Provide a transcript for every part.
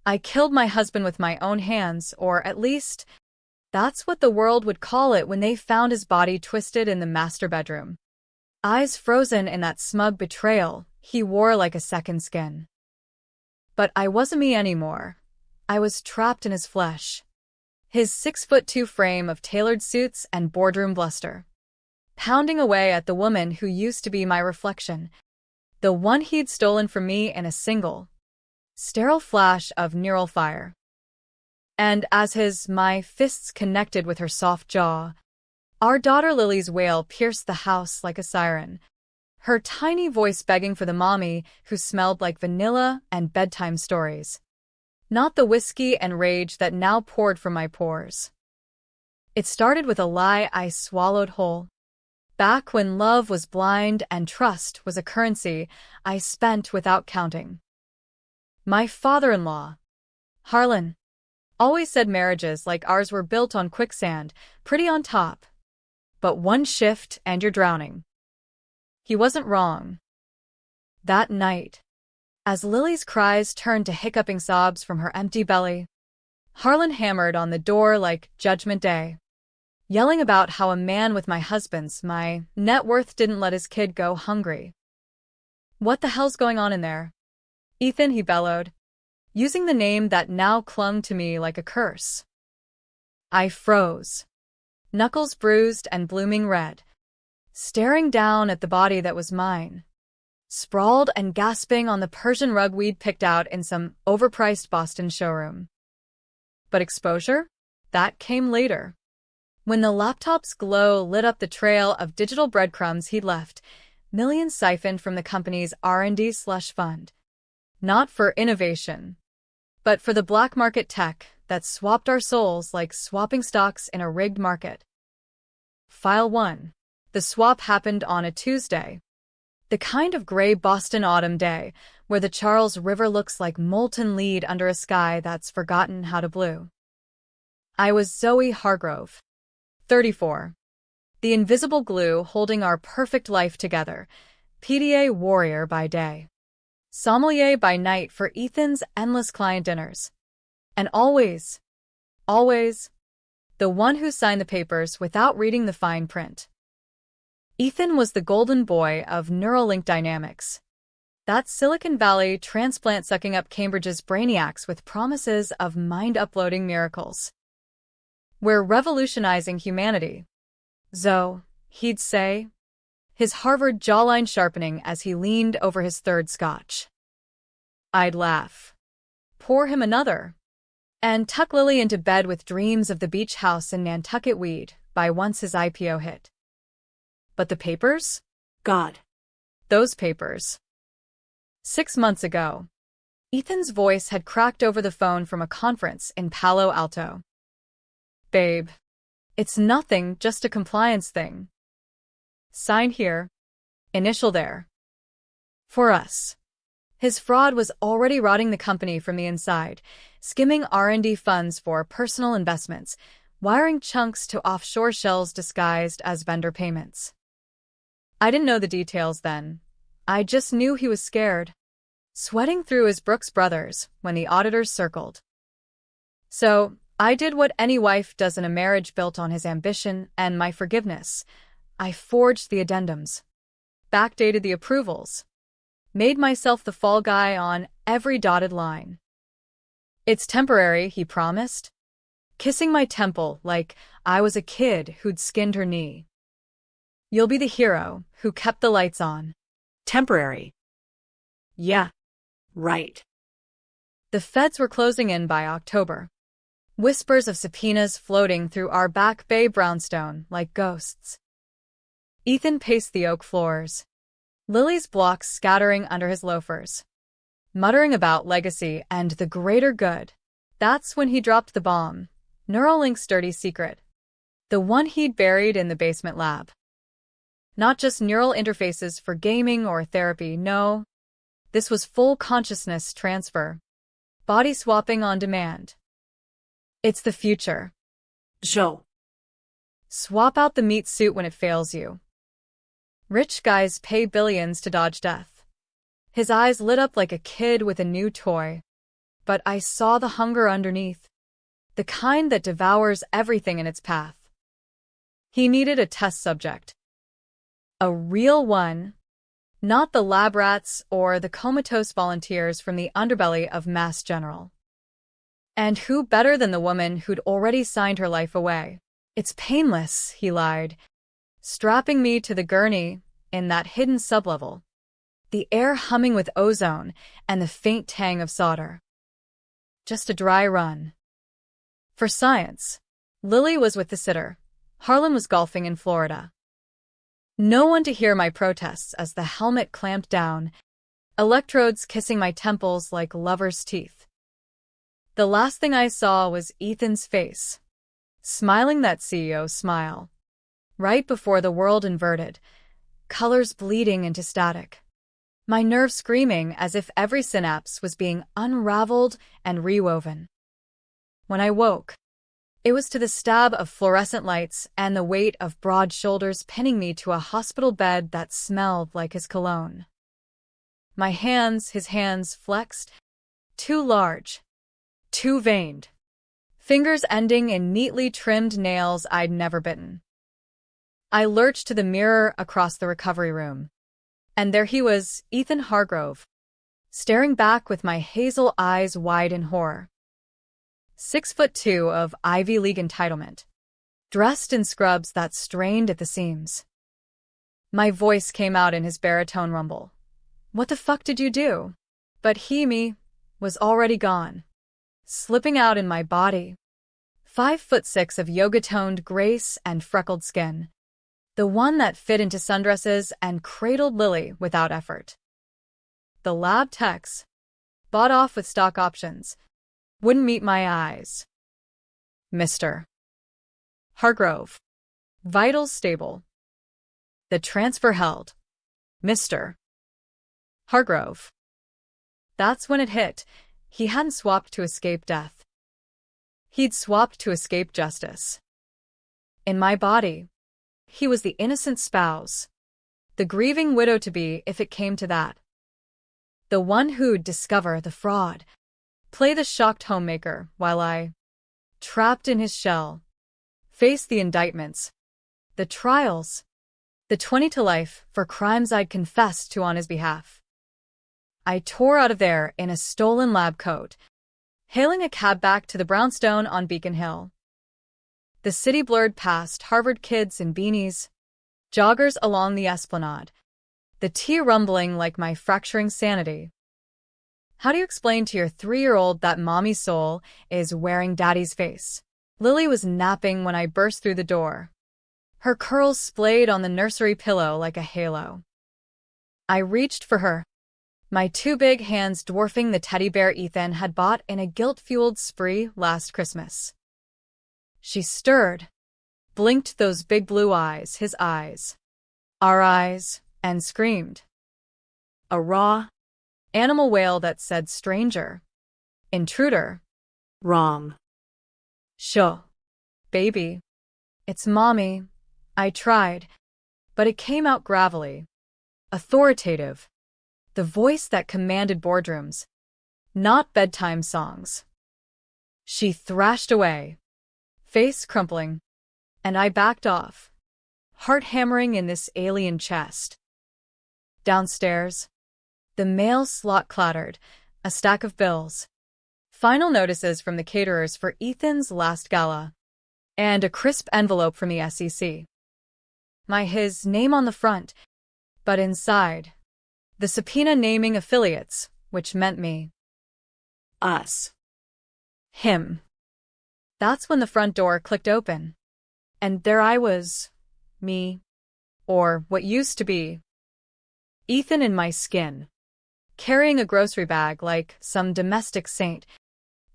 I killed my husband with my own hands, or at least, that's what the world would call it when they found his body twisted in the master bedroom. Eyes frozen in that smug betrayal he wore like a second skin. But I wasn't me anymore. I was trapped in his flesh. His 6'2" frame of tailored suits and boardroom bluster. Pounding away at the woman who used to be my reflection. The one he'd stolen from me in a single, sterile flash of neural fire. And as my fists connected with her soft jaw, our daughter Lily's wail pierced the house like a siren, her tiny voice begging for the mommy who smelled like vanilla and bedtime stories. Not the whiskey and rage that now poured from my pores. It started with a lie I swallowed whole. Back when love was blind and trust was a currency I spent without counting. My father-in-law, Harlan, always said marriages like ours were built on quicksand, pretty on top. But one shift and you're drowning. He wasn't wrong. That night, as Lily's cries turned to hiccuping sobs from her empty belly, Harlan hammered on the door like Judgment Day, yelling about how a man with my husband's, my net worth didn't let his kid go hungry. What the hell's going on in there? Ethan, he bellowed, using the name that now clung to me like a curse. I froze, knuckles bruised and blooming red, staring down at the body that was mine, sprawled and gasping on the Persian rug we'd picked out in some overpriced Boston showroom. But exposure? That came later. When the laptop's glow lit up the trail of digital breadcrumbs he'd left, millions siphoned from the company's R&D slush fund. Not for innovation, but for the black market tech that swapped our souls like swapping stocks in a rigged market. File 1. The swap happened on a Tuesday. The kind of gray Boston autumn day where the Charles River looks like molten lead under a sky that's forgotten how to blue. I was Zoe Hargrove, 34. The invisible glue holding our perfect life together, PDA warrior by day, sommelier by night for Ethan's endless client dinners. And always, the one who signed the papers without reading the fine print. Ethan was the golden boy of Neuralink Dynamics. That Silicon Valley transplant sucking up Cambridge's brainiacs with promises of mind-uploading miracles. We're revolutionizing humanity. Zoe, he'd say, his Harvard jawline sharpening as he leaned over his third scotch. I'd laugh, pour him another, and tuck Lily into bed with dreams of the beach house in Nantucket Weed by once his IPO hit. But the papers? God. Those papers. 6 months ago, Ethan's voice had cracked over the phone from a conference in Palo Alto. Babe, it's nothing, just a compliance thing. Sign here, initial there. For us. His fraud was already rotting the company from the inside, skimming R&D funds for personal investments, wiring chunks to offshore shells disguised as vendor payments. I didn't know the details then. I just knew he was scared, sweating through his Brooks Brothers when the auditors circled. So, I did what any wife does in a marriage built on his ambition and my forgiveness. I forged the addendums, backdated the approvals, made myself the fall guy on every dotted line. It's temporary, he promised, kissing my temple like I was a kid who'd skinned her knee. You'll be the hero who kept the lights on. Temporary. Yeah, right. The feds were closing in by October. Whispers of subpoenas floating through our back bay brownstone like ghosts. Ethan paced the oak floors, Lily's blocks scattering under his loafers, muttering about legacy and the greater good. That's when he dropped the bomb, Neuralink's dirty secret. The one he'd buried in the basement lab. Not just neural interfaces for gaming or therapy, no. This was full consciousness transfer. Body swapping on demand. It's the future. Joe. Swap out the meat suit when it fails you. Rich guys pay billions to dodge death. His eyes lit up like a kid with a new toy. but I saw the hunger underneath, the kind that devours everything in its path. He needed a test subject. A real one, not the lab rats or the comatose volunteers from the underbelly of Mass General. And who better than the woman who'd already signed her life away? It's painless, he lied, strapping me to the gurney in that hidden sublevel, the air humming with ozone and the faint tang of solder. Just a dry run. For science, Lily was with the sitter. Harlan was golfing in Florida. No one to hear my protests as the helmet clamped down, electrodes kissing my temples like lovers' teeth. The last thing I saw was Ethan's face, smiling that CEO smile, right before the world inverted, colors bleeding into static. My nerves screaming as if every synapse was being unraveled and rewoven. When I woke, it was to the stab of fluorescent lights and the weight of broad shoulders pinning me to a hospital bed that smelled like his cologne. His hands flexed, too large, too veined, fingers ending in neatly trimmed nails I'd never bitten. I lurched to the mirror across the recovery room, and there he was, Ethan Hargrove, staring back with my hazel eyes wide in horror. 6'2" of Ivy League entitlement, dressed in scrubs that strained at the seams. My voice came out in his baritone rumble. What the fuck did you do? But me, was already gone, slipping out in my body. 5'6" of yoga-toned grace and freckled skin, the one that fit into sundresses and cradled Lily without effort. The lab techs, bought off with stock options, wouldn't meet my eyes. Mr. Hargrove. Vitals stable. The transfer held. Mr. Hargrove. That's when it hit. He hadn't swapped to escape death. He'd swapped to escape justice. In my body, he was the innocent spouse, the grieving widow-to-be if it came to that. The one who'd discover the fraud, play the shocked homemaker while I, trapped in his shell, faced the indictments, the trials, the 20 to life for crimes I'd confessed to on his behalf. I tore out of there in a stolen lab coat, hailing a cab back to the brownstone on Beacon Hill. The city blurred past Harvard kids in beanies, joggers along the esplanade, the tea rumbling like my fracturing sanity. How do you explain to your 3-year-old that mommy's soul is wearing daddy's face? Lily was napping when I burst through the door. Her curls splayed on the nursery pillow like a halo. I reached for her, my 2 big hands dwarfing the teddy bear Ethan had bought in a guilt-fueled spree last Christmas. She stirred, blinked those big blue eyes, his eyes, our eyes, and screamed. A raw, animal wail that said stranger, intruder, Wrong. Sho, baby, it's mommy. I tried, but it came out gravelly, authoritative, the voice that commanded boardrooms, not bedtime songs. She thrashed away, face crumpling, and I backed off, heart hammering in this alien chest. Downstairs, the mail slot clattered, a stack of bills, final notices from the caterers for Ethan's last gala, and a crisp envelope from the SEC. His name on the front, but inside, the subpoena naming affiliates, which meant me. Us. Him. That's when the front door clicked open. And there I was, me, or what used to be, Ethan in my skin, carrying a grocery bag like some domestic saint,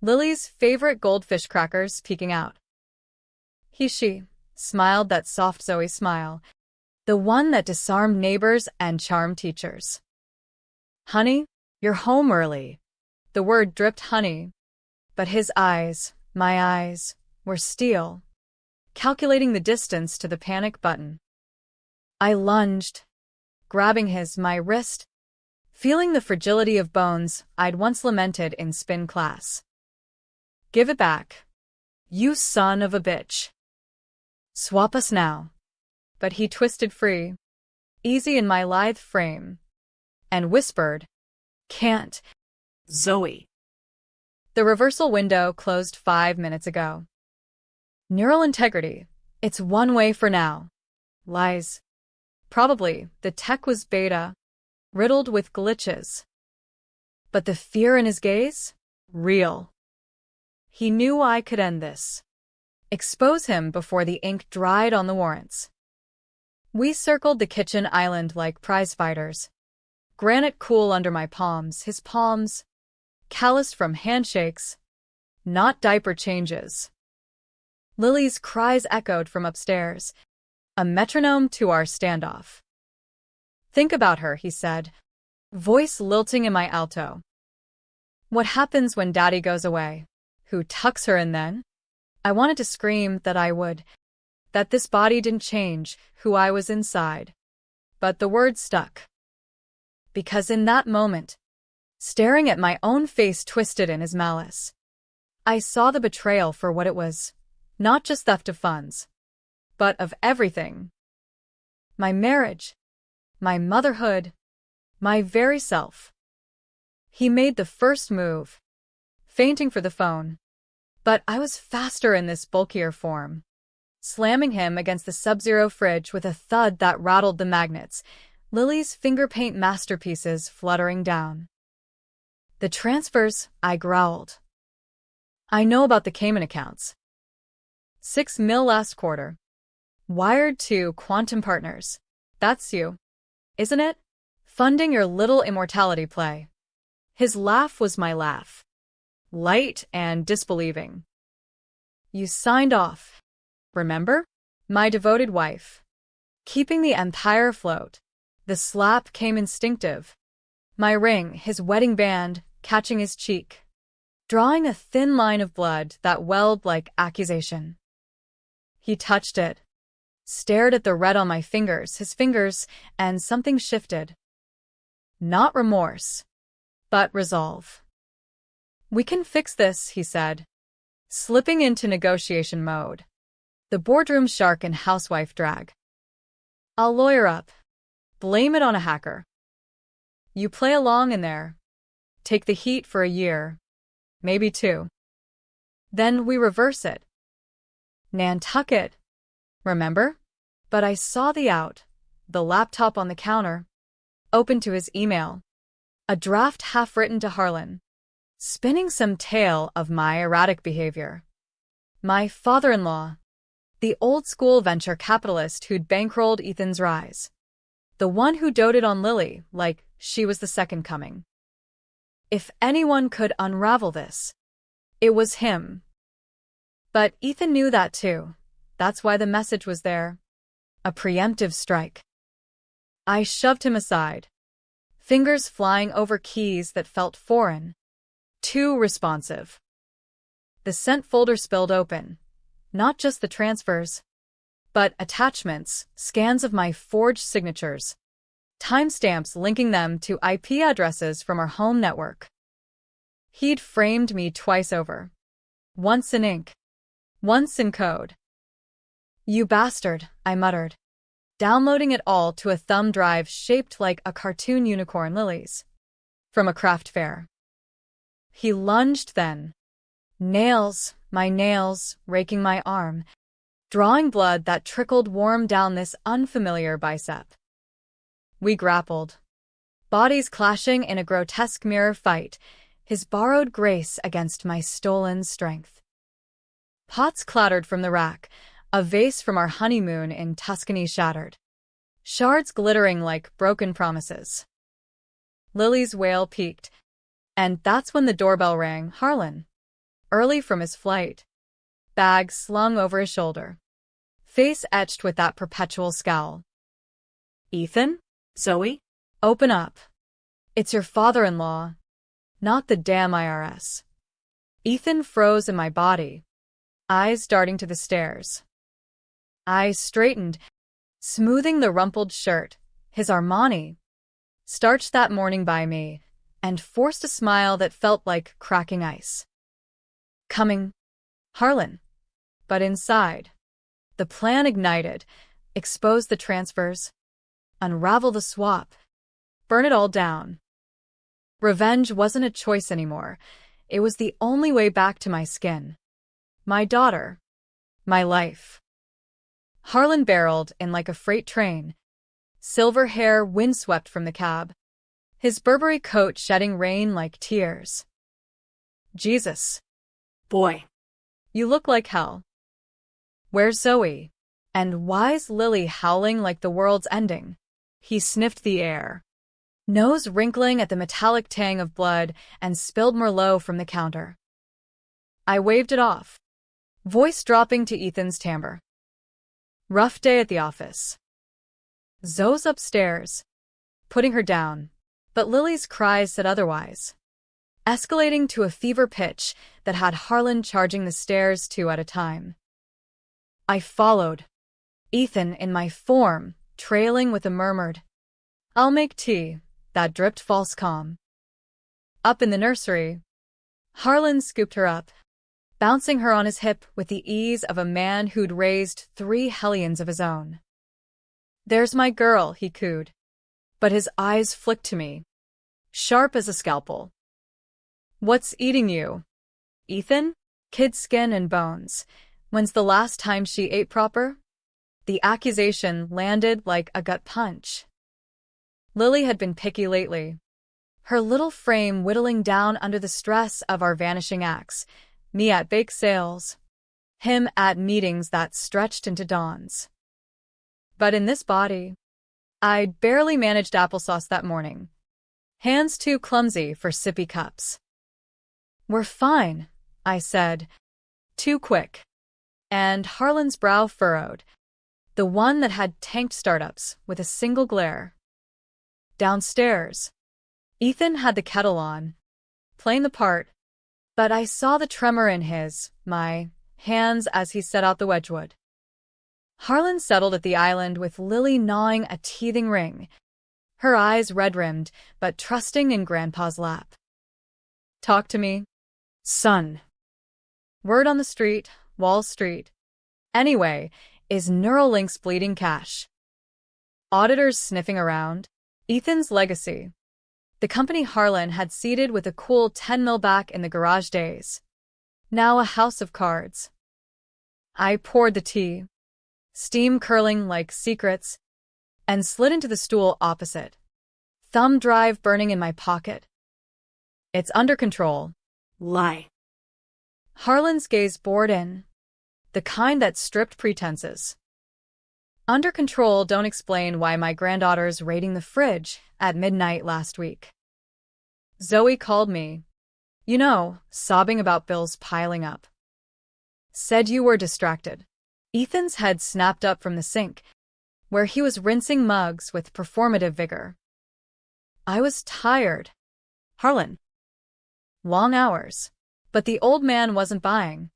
Lily's favorite goldfish crackers peeking out. She smiled that soft Zoe smile, the one that disarmed neighbors and charmed teachers. Honey, you're home early. The word dripped honey, but his eyes, my eyes, were steel, calculating the distance to the panic button. I lunged, grabbing my wrist, feeling the fragility of bones I'd once lamented in spin class. Give it back. You son of a bitch. Swap us now. But he twisted free, easy in my lithe frame, and whispered, Can't. Zoe. The reversal window closed 5 minutes ago. Neural integrity. It's one way for now. Lies. Probably, the tech was beta, riddled with glitches. But the fear in his gaze? Real. He knew I could end this. Expose him before the ink dried on the warrants. We circled the kitchen island like prize-fighters. Granite cool under my palms, his palms, calloused from handshakes, not diaper changes. Lily's cries echoed from upstairs, a metronome to our standoff. Think about her, he said, voice lilting in my alto. What happens when Daddy goes away? Who tucks her in then? I wanted to scream that I would, that this body didn't change who I was inside. But the words stuck. Because in that moment, staring at my own face twisted in his malice, I saw the betrayal for what it was, not just theft of funds, but of everything. My marriage, my motherhood, my very self. He made the first move, feinting for the phone, but I was faster in this bulkier form, slamming him against the sub-zero fridge with a thud that rattled the magnets, Lily's finger paint masterpieces fluttering down. The transfers, I growled. I know about the Cayman accounts. 6 mil last quarter. Wired to Quantum Partners. That's you, isn't it? Funding your little immortality play. His laugh was my laugh. Light and disbelieving. You signed off. Remember? My devoted wife. Keeping the empire afloat. The slap came instinctive. My ring, his wedding band, catching his cheek. Drawing a thin line of blood that welled like accusation. He touched it. Stared at the red on my fingers, his fingers, and something shifted. Not remorse, but resolve. We can fix this, he said, slipping into negotiation mode. The boardroom shark and housewife drag. I'll lawyer up. Blame it on a hacker. You play along in there. Take the heat for a year. Maybe 2. Then we reverse it. Nantucket. Remember? But I saw the out, the laptop on the counter, open to his email. A draft half-written to Harlan, spinning some tale of my erratic behavior. My father-in-law, the old-school venture capitalist who'd bankrolled Ethan's rise. The one who doted on Lily like she was the second coming. If anyone could unravel this, it was him. But Ethan knew that too. That's why the message was there. A preemptive strike. I shoved him aside, fingers flying over keys that felt foreign, too responsive. The sent folder spilled open, not just the transfers, but attachments, scans of my forged signatures, timestamps linking them to IP addresses from our home network. He'd framed me twice over. Once in ink, once in code. You bastard, I muttered, downloading it all to a thumb drive shaped like a cartoon unicorn Lily's, from a craft fair. He lunged then, nails, my nails, raking my arm, drawing blood that trickled warm down this unfamiliar bicep. We grappled, bodies clashing in a grotesque mirror fight, his borrowed grace against my stolen strength. Pots clattered from the rack, a vase from our honeymoon in Tuscany shattered, shards glittering like broken promises. Lily's wail peaked, and that's when the doorbell rang. Harlan, early from his flight, bag slung over his shoulder, face etched with that perpetual scowl. Ethan? Zoe? Open up. It's your father-in-law, not the damn IRS. Ethan froze in my body, eyes darting to the stairs. I straightened, smoothing the rumpled shirt, his Armani, starched that morning by me, and forced a smile that felt like cracking ice. Coming, Harlan. But inside, the plan ignited, expose the transfers, unravel the swap, burn it all down. Revenge wasn't a choice anymore. It was the only way back to my skin. My daughter. My life. Harlan barreled in like a freight train, silver hair windswept from the cab, his Burberry coat shedding rain like tears. Jesus. Boy. You look like hell. Where's Zoe? And why's Lily howling like the world's ending? He sniffed the air, nose wrinkling at the metallic tang of blood, and spilled Merlot from the counter. I waved it off, voice dropping to Ethan's timbre. Rough day at the office. Zoe's upstairs, putting her down, but Lily's cries said otherwise, escalating to a fever pitch that had Harlan charging the stairs 2 at a time. I followed, Ethan in my form, trailing with a murmured, "I'll make tea," that dripped false calm. Up in the nursery, Harlan scooped her up, bouncing her on his hip with the ease of a man who'd raised 3 hellions of his own. "There's my girl," he cooed, but his eyes flicked to me, sharp as a scalpel. "What's eating you, Ethan? Kid skin and bones. When's the last time she ate proper?" The accusation landed like a gut punch. Lily had been picky lately, her little frame whittling down under the stress of our vanishing acts, me at bake sales, him at meetings that stretched into dawns. But in this body, I'd barely managed applesauce that morning, hands too clumsy for sippy cups. "We're fine," I said, too quick, and Harlan's brow furrowed, the one that had tanked startups with a single glare. Downstairs, Ethan had the kettle on, playing the part, but I saw the tremor in my hands as he set out the Wedgwood. Harlan settled at the island with Lily gnawing a teething ring, her eyes red-rimmed but trusting in Grandpa's lap. "Talk to me, son." Word on the street, Wall Street. Anyway, is Neuralink's bleeding cash? Auditors sniffing around. Ethan's legacy. The company Harlan had seeded with a cool 10 mil back in the garage days. Now a house of cards. I poured the tea, steam curling like secrets, and slid into the stool opposite, thumb drive burning in my pocket. "It's under control." Lie. Harlan's gaze bored in, the kind that stripped pretenses. "Under control don't explain why my granddaughter's raiding the fridge at midnight last week. Zoe called me, sobbing about bills piling up. Said you were distracted." Ethan's head snapped up from the sink, where he was rinsing mugs with performative vigor. "I was tired, Harlan. Long hours." But the old man wasn't buying,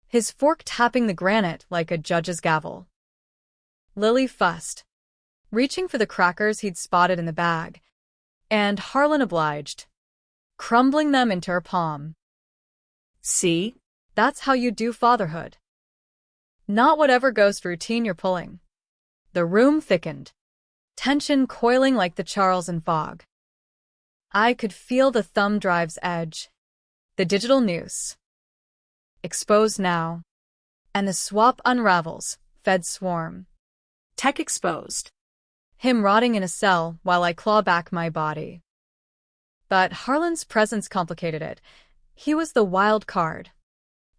his fork tapping the granite like a judge's gavel. Lily fussed, reaching for the crackers he'd spotted in the bag, and Harlan obliged, crumbling them into her palm. "See? That's how you do fatherhood. Not whatever ghost routine you're pulling." The room thickened, tension coiling like the Charleston fog. I could feel the thumb drive's edge, the digital noose. Exposed now, and the swap unravels, fed swarm. Tech exposed. Him rotting in a cell while I claw back my body. But Harlan's presence complicated it. He was the wild card.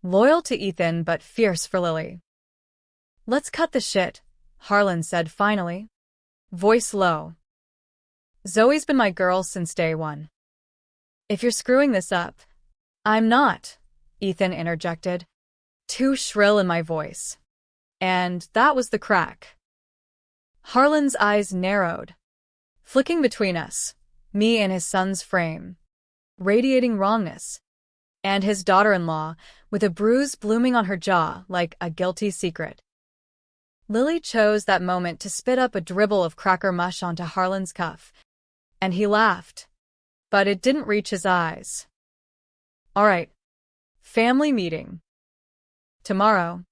Loyal to Ethan but fierce for Lily. "Let's cut the shit," Harlan said finally, voice low. "Zoe's been my girl since day one. If you're screwing this up..." "I'm not," Ethan interjected, too shrill in my voice. And that was the crack. Harlan's eyes narrowed, flicking between us, me and his son's frame, radiating wrongness, and his daughter-in-law with a bruise blooming on her jaw like a guilty secret. Lily chose that moment to spit up a dribble of cracker mush onto Harlan's cuff, And he laughed, but it didn't reach his eyes. All right, family meeting. Tomorrow,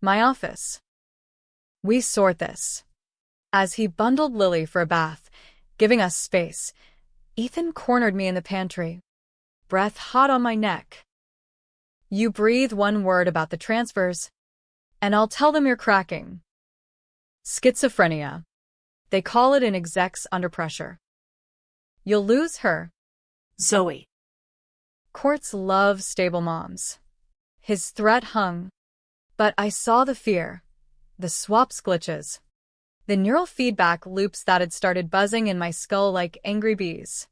my office. We sort this. As he bundled Lily for a bath, giving us space, Ethan cornered me in the pantry, breath hot on my neck. You breathe one word about the transfers, and I'll tell them you're cracking. Schizophrenia. They call it in execs under pressure. You'll lose her. Zoe. Courts love stable moms. His threat hung, but I saw the fear, the swaps glitches, the neural feedback loops that had started buzzing in my skull like angry bees.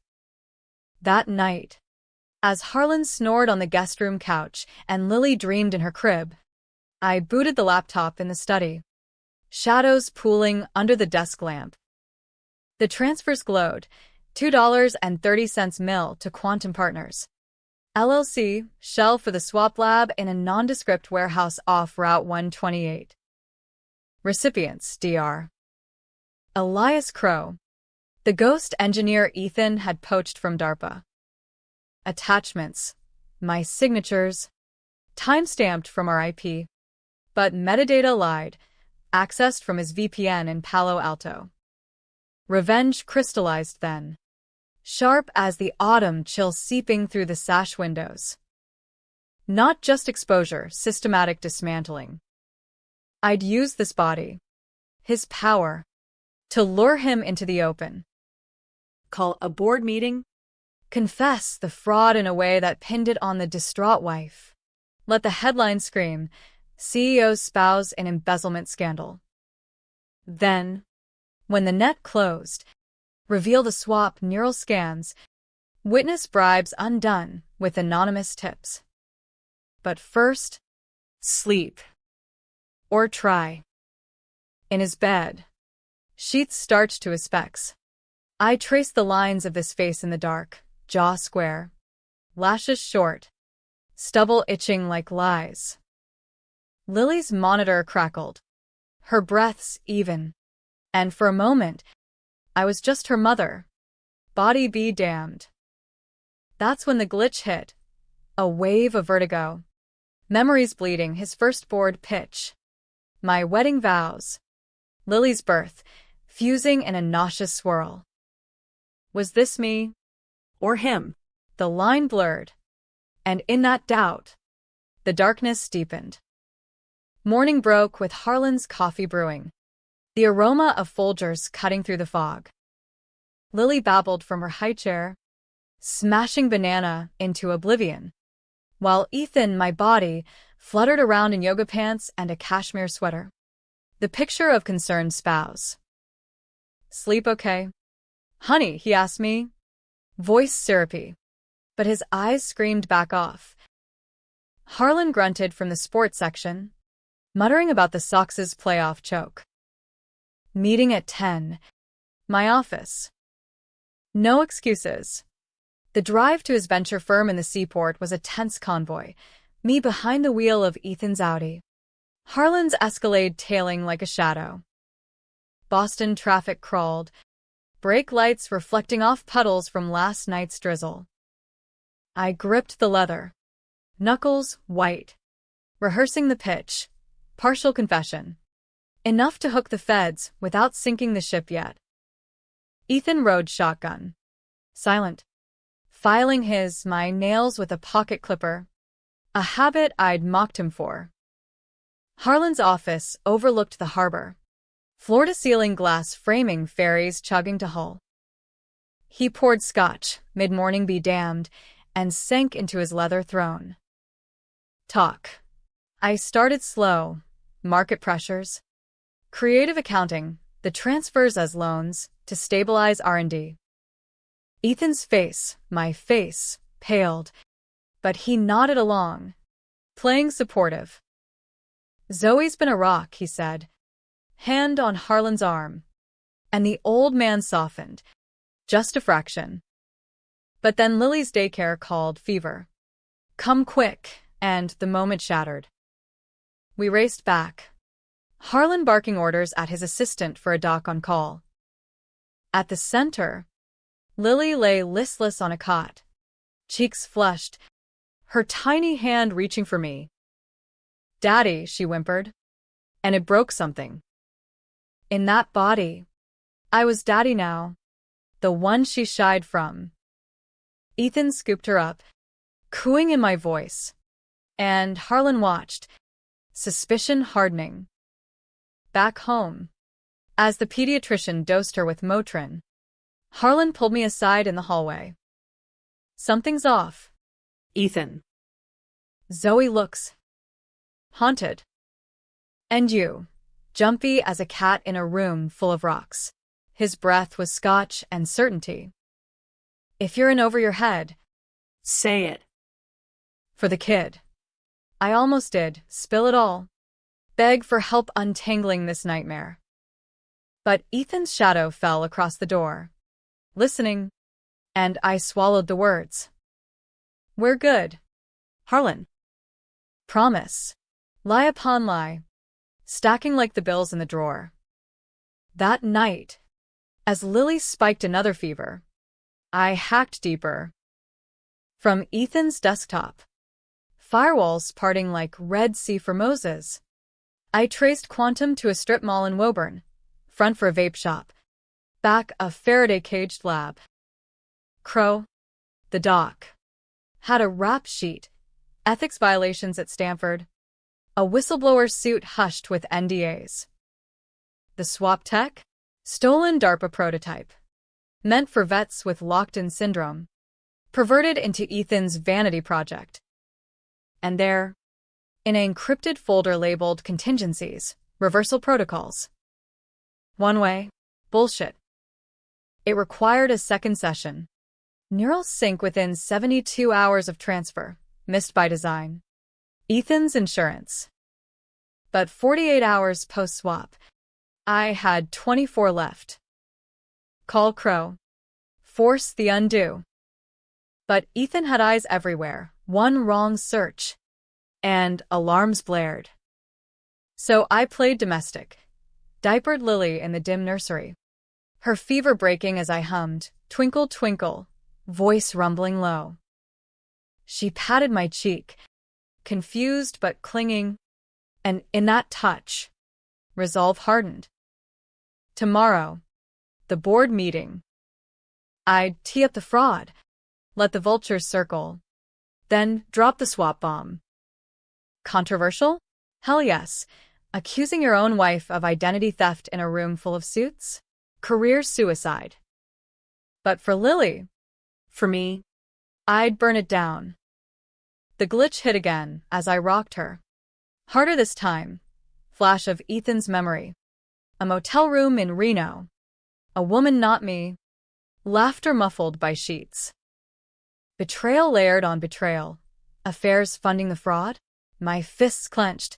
That night, as Harlan snored on the guest room couch and Lily dreamed in her crib, I booted the laptop in the study, shadows pooling under the desk lamp. The transfers glowed, $2.30 mil to Quantum Partners, LLC, shell for the swap lab in a nondescript warehouse off Route 128. Recipients, Dr. Elias Crow, the ghost engineer Ethan had poached from DARPA. Attachments, my signatures, timestamped from our IP, but metadata lied, accessed from his VPN in Palo Alto. Revenge crystallized then, sharp as the autumn chill seeping through the sash windows. Not just exposure, systematic dismantling. I'd use this body, his power, to lure him into the open. Call a board meeting. Confess the fraud in a way that pinned it on the distraught wife. Let the headline scream, CEO's spouse in embezzlement scandal. Then, when the net closed, reveal the swap neural scans, witness bribes undone with anonymous tips. But first, sleep. Or try. In his bed, sheets starched to his specs. I traced the lines of this face in the dark, jaw square, lashes short, stubble itching like lies. Lily's monitor crackled, her breaths even, and for a moment, I was just her mother. Body be damned. That's when the glitch hit. A wave of vertigo. Memories bleeding, his first board pitch. My wedding vows. Lily's birth, fusing in a nauseous swirl. Was this me? Or him? The line blurred. And in that doubt, the darkness deepened. Morning broke with Harlan's coffee brewing, the aroma of Folgers cutting through the fog. Lily babbled from her high chair, smashing banana into oblivion, while Ethan, my body, fluttered around in yoga pants and a cashmere sweater. The picture of concerned spouse. Sleep okay? Honey, he asked me, voice syrupy, but his eyes screamed back off. Harlan grunted from the sports section, muttering about the Sox's playoff choke. Meeting at 10. My office. No excuses. The drive to his venture firm in the seaport was a tense convoy, me behind the wheel of Ethan's Audi, Harlan's Escalade tailing like a shadow. Boston traffic crawled, brake lights reflecting off puddles from last night's drizzle. I gripped the leather, knuckles white, rehearsing the pitch, partial confession. Enough to hook the feds without sinking the ship yet. Ethan rode shotgun, silent, filing my nails with a pocket clipper, a habit I'd mocked him for. Harlan's office overlooked the harbor, floor-to-ceiling glass framing ferries chugging to Hull. He poured scotch, mid-morning be damned, and sank into his leather throne. Talk. I started slow, market pressures, creative accounting, the transfers as loans to stabilize R&D. Ethan's face, my face, paled, but he nodded along, playing supportive. Zoe's been a rock, he said, hand on Harlan's arm, and the old man softened, just a fraction. But then Lily's daycare called fever. Come quick, and the moment shattered. We raced back, Harlan barking orders at his assistant for a doc on call. At the center, Lily lay listless on a cot, cheeks flushed, her tiny hand reaching for me. "Daddy," she whimpered, and it broke something. In that body, I was Daddy now, the one she shied from. Ethan scooped her up, cooing in my voice, and Harlan watched, suspicion hardening. Back home, as the pediatrician dosed her with Motrin, Harlan pulled me aside in the hallway. "Something's off." Ethan. Zoe looks haunted. And you, jumpy as a cat in a room full of rocks. His breath was scotch and certainty. "If you're in over your head, Say it. for the kid." I almost did, spill it all. Beg for help untangling this nightmare. But Ethan's shadow fell across the door. Listening, and I swallowed the words. "We're good." Harlan. Promise. Lie upon lie, stacking like the bills in the drawer. That night, as Lily spiked another fever, I hacked deeper. From Ethan's desktop, firewalls parting like Red Sea for Moses, I traced Quantum to a strip mall in Woburn, front for a vape shop, back a Faraday-caged lab. Crow, the doc, had a rap sheet, ethics violations at Stanford, a whistleblower suit hushed with NDAs. The swap tech, stolen DARPA prototype, meant for vets with locked-in syndrome, perverted into Ethan's vanity project. And there, in an encrypted folder labeled contingencies, reversal protocols. One way, bullshit. It required a second session. Neural sync within 72 hours of transfer, missed by design. Ethan's insurance. But 48 hours post-swap, I had 24 left. Call Crow. Force the undo. But Ethan had eyes everywhere, one wrong search, and alarms blared. So I played domestic, diapered Lily in the dim nursery, her fever breaking as I hummed, "Twinkle, twinkle," voice rumbling low. She patted my cheek, confused but clinging, and in that touch, resolve hardened. Tomorrow, the board meeting. I'd tee up the fraud, let the vultures circle, then drop the swap bomb. Controversial? Hell yes. Accusing your own wife of identity theft in a room full of suits? Career suicide. But for Lily, For me. I'd burn it down. The glitch hit again as I rocked her. Harder this time. Flash of Ethan's memory. A motel room in Reno. A woman not me. Laughter muffled by sheets. Betrayal layered on betrayal. Affairs funding the fraud. My fists clenched.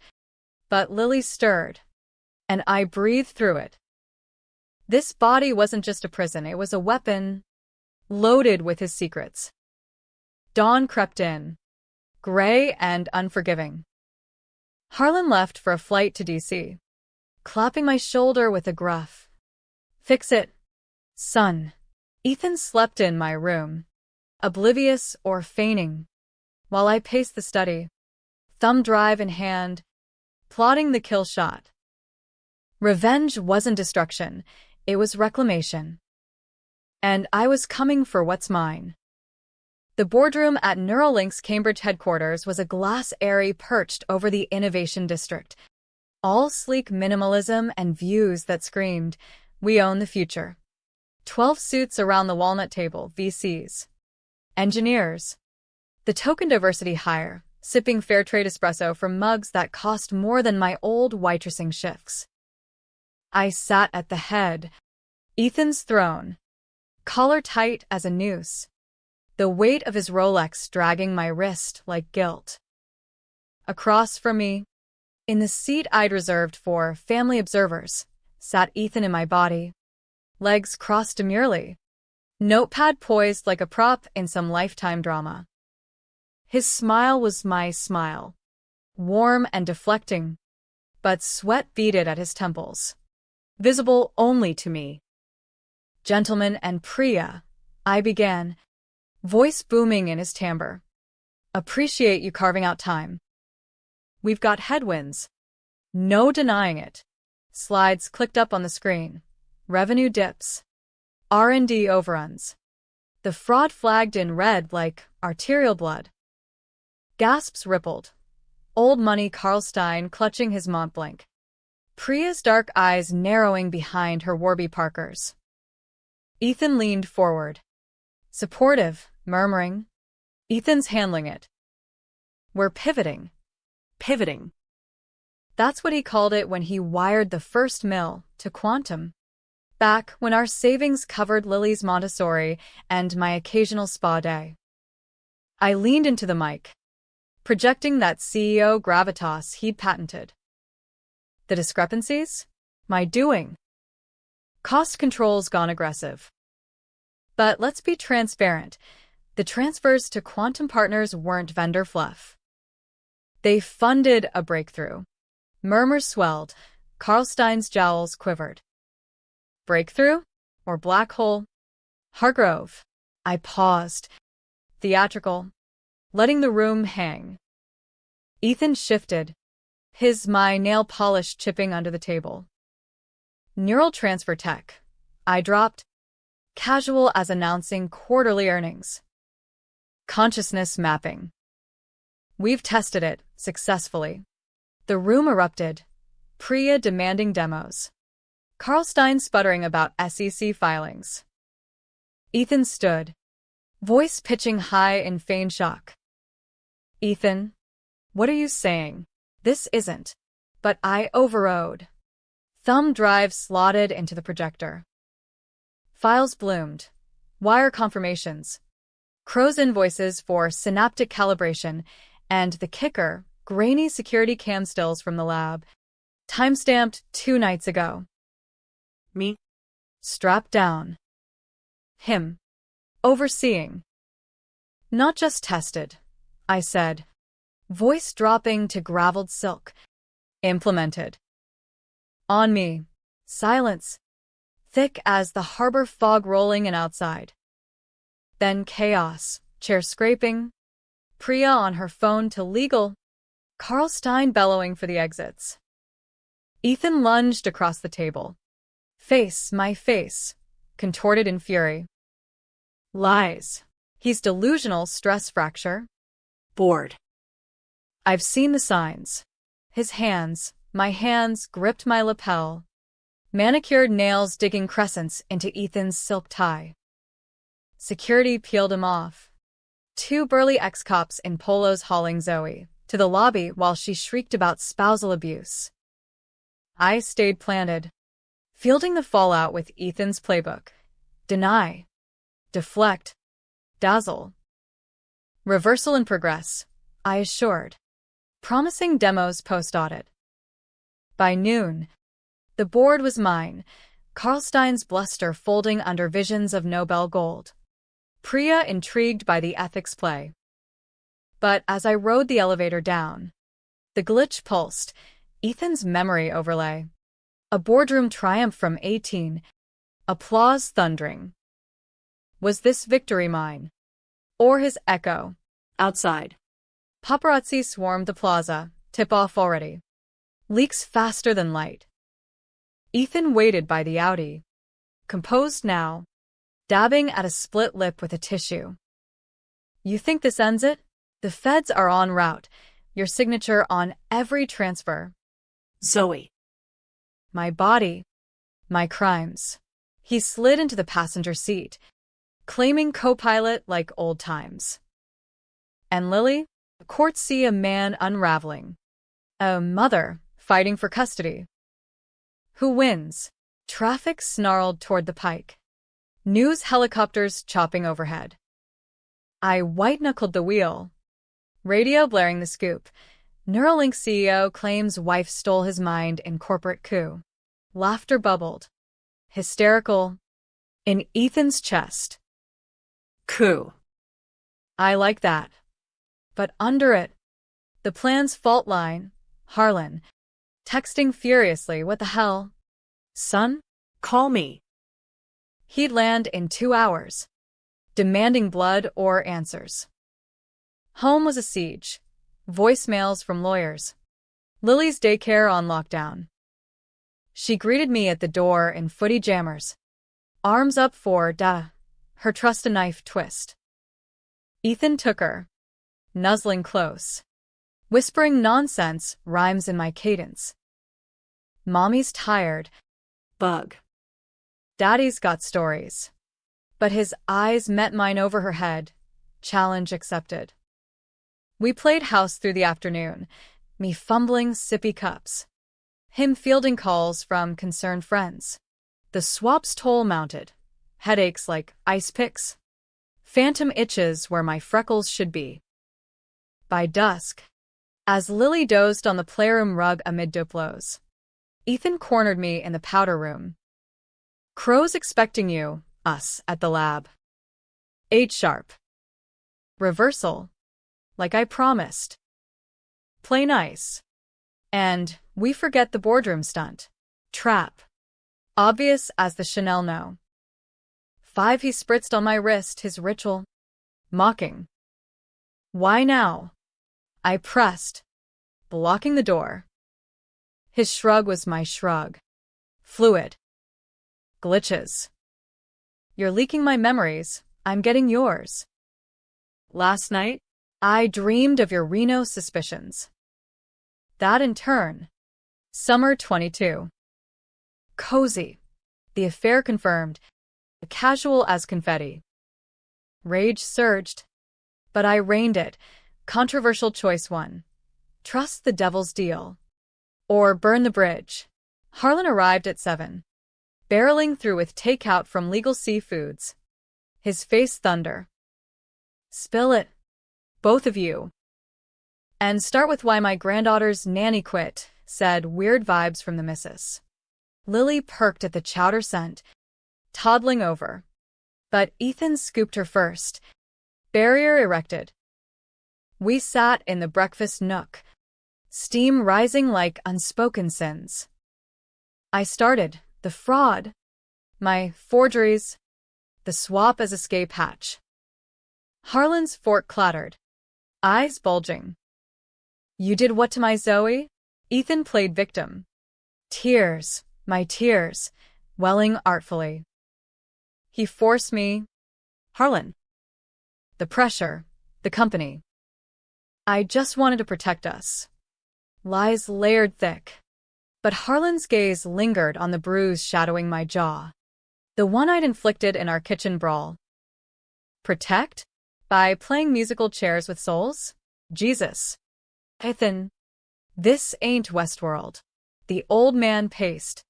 But Lily stirred. And I breathed through it. This body wasn't just a prison, it was a weapon, loaded with his secrets. Dawn crept in, gray and unforgiving. Harlan left for a flight to D.C., clapping my shoulder with a gruff, "Fix it, son." Ethan slept in my room, oblivious or feigning, while I paced the study, thumb drive in hand, plotting the kill shot. Revenge wasn't destruction, it was reclamation. And I was coming for what's mine. The boardroom at Neuralink's Cambridge headquarters was a glass eyrie perched over the innovation district. All sleek minimalism and views that screamed, "We own the future." 12 suits around the walnut table, VCs. Engineers. The token diversity hire, sipping fair trade espresso from mugs that cost more than my old waitressing shifts. I sat at the head, Ethan's throne, collar tight as a noose, the weight of his Rolex dragging my wrist like guilt. Across from me, in the seat I'd reserved for family observers, sat Ethan in my body, legs crossed demurely, notepad poised like a prop in some Lifetime drama. His smile was my smile, warm and deflecting, but sweat beaded at his temples, visible only to me. "Gentleman and Priya," I began, voice booming in his timbre. Appreciate you carving out time. We've got headwinds. No denying it. Slides clicked up on the screen. Revenue dips. R&D overruns. The fraud flagged in red like arterial blood. Gasps rippled. Old money Karlstein clutching his Mont Blanc. Priya's dark eyes narrowing behind her Warby Parkers. Ethan leaned forward. Supportive, murmuring. Ethan's handling it. We're pivoting. Pivoting. That's what he called it when he wired the first mill to quantum. Back when our savings covered Lily's Montessori and my occasional spa day. I leaned into the mic, projecting that CEO gravitas he'd patented. The discrepancies? My doing. Cost control's gone aggressive. But let's be transparent. The transfers to Quantum Partners weren't vendor fluff. They funded a breakthrough. Murmurs swelled. Karlstein's jowls quivered. Breakthrough? Or black hole? Hargrove. I paused. Theatrical. Letting the room hang. Ethan shifted. His my nail polish chipping under the table. Neural transfer tech. I dropped. Casual as announcing quarterly earnings. Consciousness mapping. We've tested it, successfully. The room erupted. Priya demanding demos. Karlstein sputtering about SEC filings. Ethan stood. Voice pitching high in feigned shock. Ethan, what are you saying? This isn't. But I overrode. Thumb drive slotted into the projector. Files bloomed. Wire confirmations. Crow's invoices for synaptic calibration, and the kicker, grainy security cam stills from the lab. Timestamped 2 nights ago. Me? Strapped down. Him. Overseeing. Not just tested, I said. Voice dropping to graveled silk. Implemented. On me. Silence. Thick as the harbor fog rolling in outside. Then chaos. Chair scraping. Priya on her phone to legal. Karlstein bellowing for the exits. Ethan lunged across the table. Face, my face. Contorted in fury. Lies. He's delusional stress fracture. Bored. I've seen the signs. His hands, my hands, gripped my lapel. Manicured nails digging crescents into Ethan's silk tie. Security peeled him off. 2 burly ex-cops in polos hauling Zoe to the lobby while she shrieked about spousal abuse. I stayed planted, fielding the fallout with Ethan's playbook. Deny. Deflect. Dazzle. Reversal and progress, I assured. Promising demos post-audit. By noon, the board was mine, Karlstein's bluster folding under visions of Nobel gold. Priya intrigued by the ethics play. But as I rode the elevator down, the glitch pulsed, Ethan's memory overlay. A boardroom triumph from 18. Applause thundering. Was this victory mine? Or his echo? Outside. Paparazzi swarmed the plaza, tip-off already. Leaks faster than light. Ethan waited by the Audi. Composed now, dabbing at a split lip with a tissue. You think this ends it? The feds are en route. Your signature on every transfer. Zoe. My body. My crimes. He slid into the passenger seat, claiming co-pilot like old times. And Lily? The courts see a man unraveling. A mother fighting for custody. Who wins? Traffic snarled toward the pike. News helicopters chopping overhead. I white-knuckled the wheel. Radio blaring the scoop. Neuralink CEO claims wife stole his mind in corporate coup. Laughter bubbled. Hysterical. In Ethan's chest. Coup. I like that. But under it, the plan's fault line, Harlan, texting furiously, what the hell? Son? Call me. He'd land in 2 hours. demanding blood or answers. Home was a siege. Voicemails from lawyers. Lily's daycare on lockdown. She greeted me at the door in footy jammers. Arms up for her trust a knife twist. Ethan took her, nuzzling close, whispering nonsense rhymes in my cadence. Mommy's tired. Bug. Daddy's got stories. But his eyes met mine over her head. Challenge accepted. We played house through the afternoon, me fumbling sippy cups, him fielding calls from concerned friends. The swap's toll mounted, headaches like ice picks, phantom itches where my freckles should be. By dusk, as Lily dozed on the playroom rug amid Duplos, Ethan cornered me in the powder room. Crow's expecting you, us, at the lab. 8 sharp. Reversal, like I promised. Play nice. And we forget the boardroom stunt. Trap. Obvious as the Chanel no. 5 he spritzed on my wrist, his ritual. Mocking. Why now? I pressed, blocking the door. His shrug was my shrug. Fluid. Glitches. You're leaking my memories, I'm getting yours. Last night, I dreamed of your Reno suspicions. That in turn. Summer 22. Cozy. The affair confirmed. Casual as confetti. Rage surged. But I reined it. Controversial choice one. Trust the devil's deal. Or burn the bridge. Harlan arrived at 7. Barreling through with takeout from Legal Seafoods. His face thunder. Spill it. Both of you. And start with why my granddaughter's nanny quit, said weird vibes from the missus. Lily perked at the chowder scent, toddling over. But Ethan scooped her first. Barrier erected. We sat in the breakfast nook, steam rising like unspoken sins. I started, the fraud, my forgeries, the swap as escape hatch. Harlan's fork clattered, eyes bulging. You did what to my Zoe? Ethan played victim. Tears, my tears, welling artfully. He forced me. Harlan. The pressure, the company. I just wanted to protect us. Lies layered thick. But Harlan's gaze lingered on the bruise shadowing my jaw. The one I'd inflicted in our kitchen brawl. Protect? By playing musical chairs with souls? Jesus. Ethan. This ain't Westworld. The old man paced.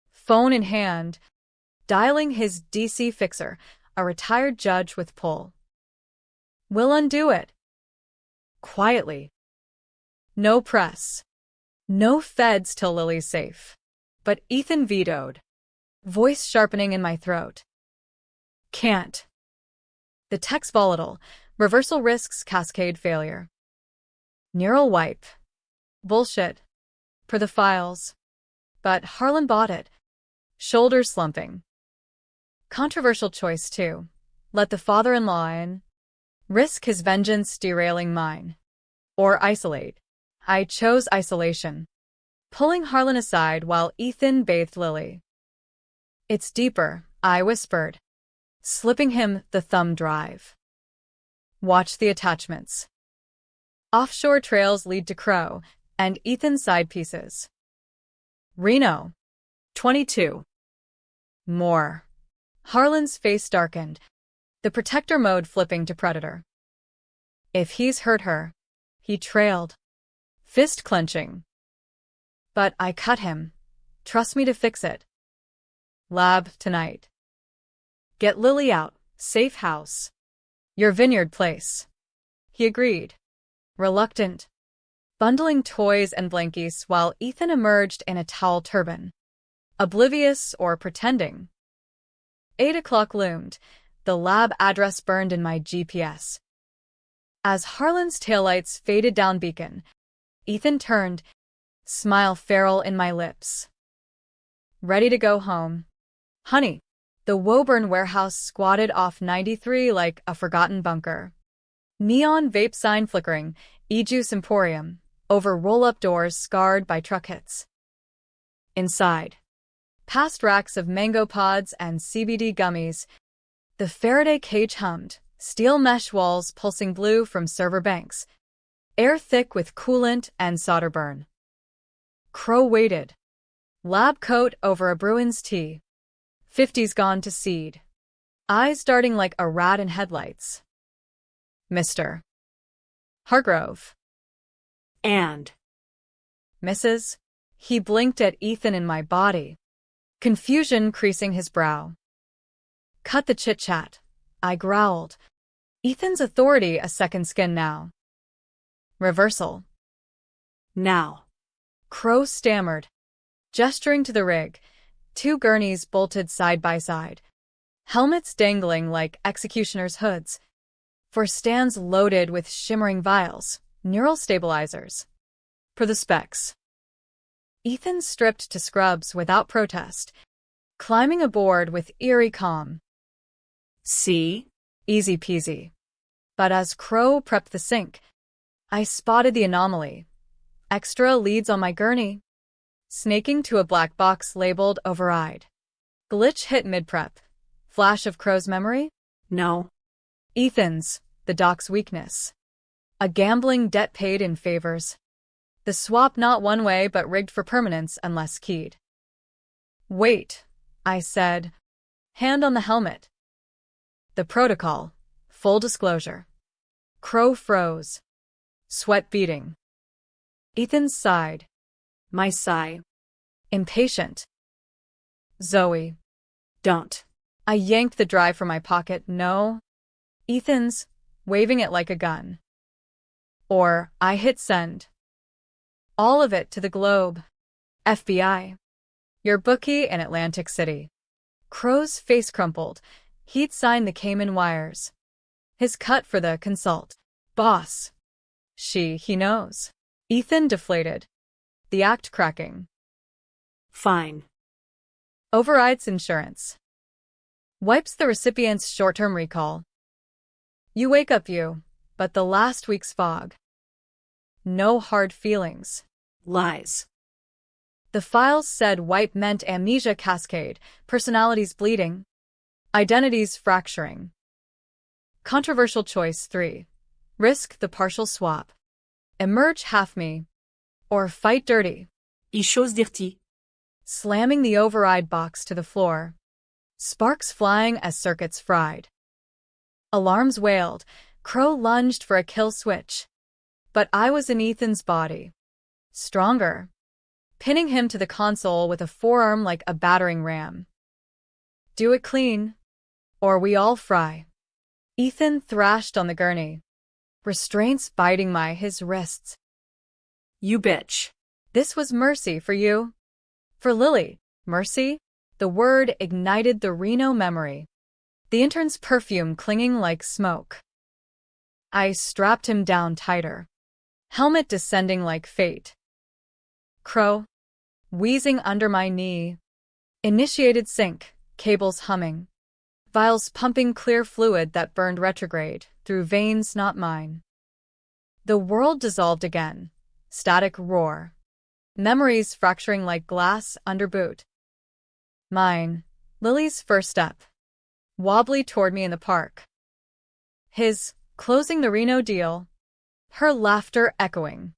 Phone in hand. Dialing his DC fixer, a retired judge with pull. We'll undo it. Quietly. No press. No feds till Lily's safe. But Ethan vetoed. Voice sharpening in my throat. Can't. The tech's volatile. Reversal risks cascade failure. Neural wipe. Bullshit. Per the files. But Harlan bought it. Shoulders slumping. Controversial choice too. Let the father-in-law in. Risk his vengeance derailing mine. Or isolate. I chose isolation. Pulling Harlan aside while Ethan bathed Lily. It's deeper, I whispered. Slipping him the thumb drive. Watch the attachments. Offshore trails lead to Crow, and Ethan's side pieces. Reno. 22. More. Harlan's face darkened, the protector mode flipping to predator. If he's hurt her, he trailed, fist clenching. But I cut him. Trust me to fix it. Lab tonight. Get Lily out, safe house. Your vineyard place. He agreed, reluctant, bundling toys and blankies while Ethan emerged in a towel turban. Oblivious or pretending. 8 o'clock loomed, the lab address burned in my GPS. As Harlan's taillights faded down Beacon, Ethan turned, smile feral in my lips. Ready to go home. Honey, The Woburn warehouse squatted off 93 like a forgotten bunker. Neon vape sign flickering, e-juice emporium, over roll-up doors scarred by truck hits. Inside, past racks of mango pods and CBD gummies, the Faraday cage hummed, steel mesh walls pulsing blue from server banks, air thick with coolant and solder burn. Crow waited. Lab coat over a Bruins tee. 50s gone to seed. Eyes darting like a rat in headlights. Mr. Hargrove. And. Mrs. He blinked at Ethan in my body. Confusion creasing his brow. Cut the chit-chat, I growled. Ethan's authority a second skin now. Reversal. Now. Crow stammered, gesturing to the rig. 2 gurneys bolted side by side. Helmets dangling like executioners' hoods. 4 stands loaded with shimmering vials, neural stabilizers. Per the specs. Ethan stripped to scrubs without protest, climbing aboard with eerie calm. See? Easy peasy. But as Crow prepped the sink, I spotted the anomaly. Extra leads on my gurney. Snaking to a black box labeled override. Glitch hit mid-prep. Flash of Crow's memory? No. Ethan's, the doc's weakness. A gambling debt paid in favors. The swap not one way but rigged for permanence unless keyed. Wait, I said. Hand on the helmet. The protocol. Full disclosure. Crow froze. Sweat beading. Ethan sighed. My sigh. Impatient. Zoe. Don't. I yanked the drive from my pocket. No. Ethan's, waving it like a gun. Or, I hit send. All of it to the globe. FBI. Your bookie in Atlantic City. Crow's face crumpled. He'd signed the Cayman wires. His cut for the consult. Boss. He knows. Ethan deflated. The act cracking. Fine. Overrides insurance. Wipes the recipient's short-term recall. You wake up but the last week's fog. No hard feelings. Lies. The files said wipe meant amnesia cascade, personalities bleeding, identities fracturing. Controversial choice 3. Risk the partial swap. Emerge half me. Or fight dirty. I chose dirty. Slamming the override box to the floor. Sparks flying as circuits fried. Alarms wailed. Crow lunged for a kill switch. But I was in Ethan's body. Stronger. Pinning him to the console with a forearm like a battering ram. Do it clean. Or we all fry. Ethan thrashed on the gurney. Restraints biting his wrists. You bitch. This was mercy for you. For Lily, mercy? The word ignited the Reno memory. The intern's perfume clinging like smoke. I strapped him down tighter. Helmet descending like fate. Crow. Wheezing under my knee. Initiated sync, cables humming. Vials pumping clear fluid that burned retrograde, through veins not mine. The world dissolved again. Static roar. Memories fracturing like glass under boot. Mine. Lily's first step. Wobbly toward me in the park. His, closing the Reno deal. Her laughter echoing.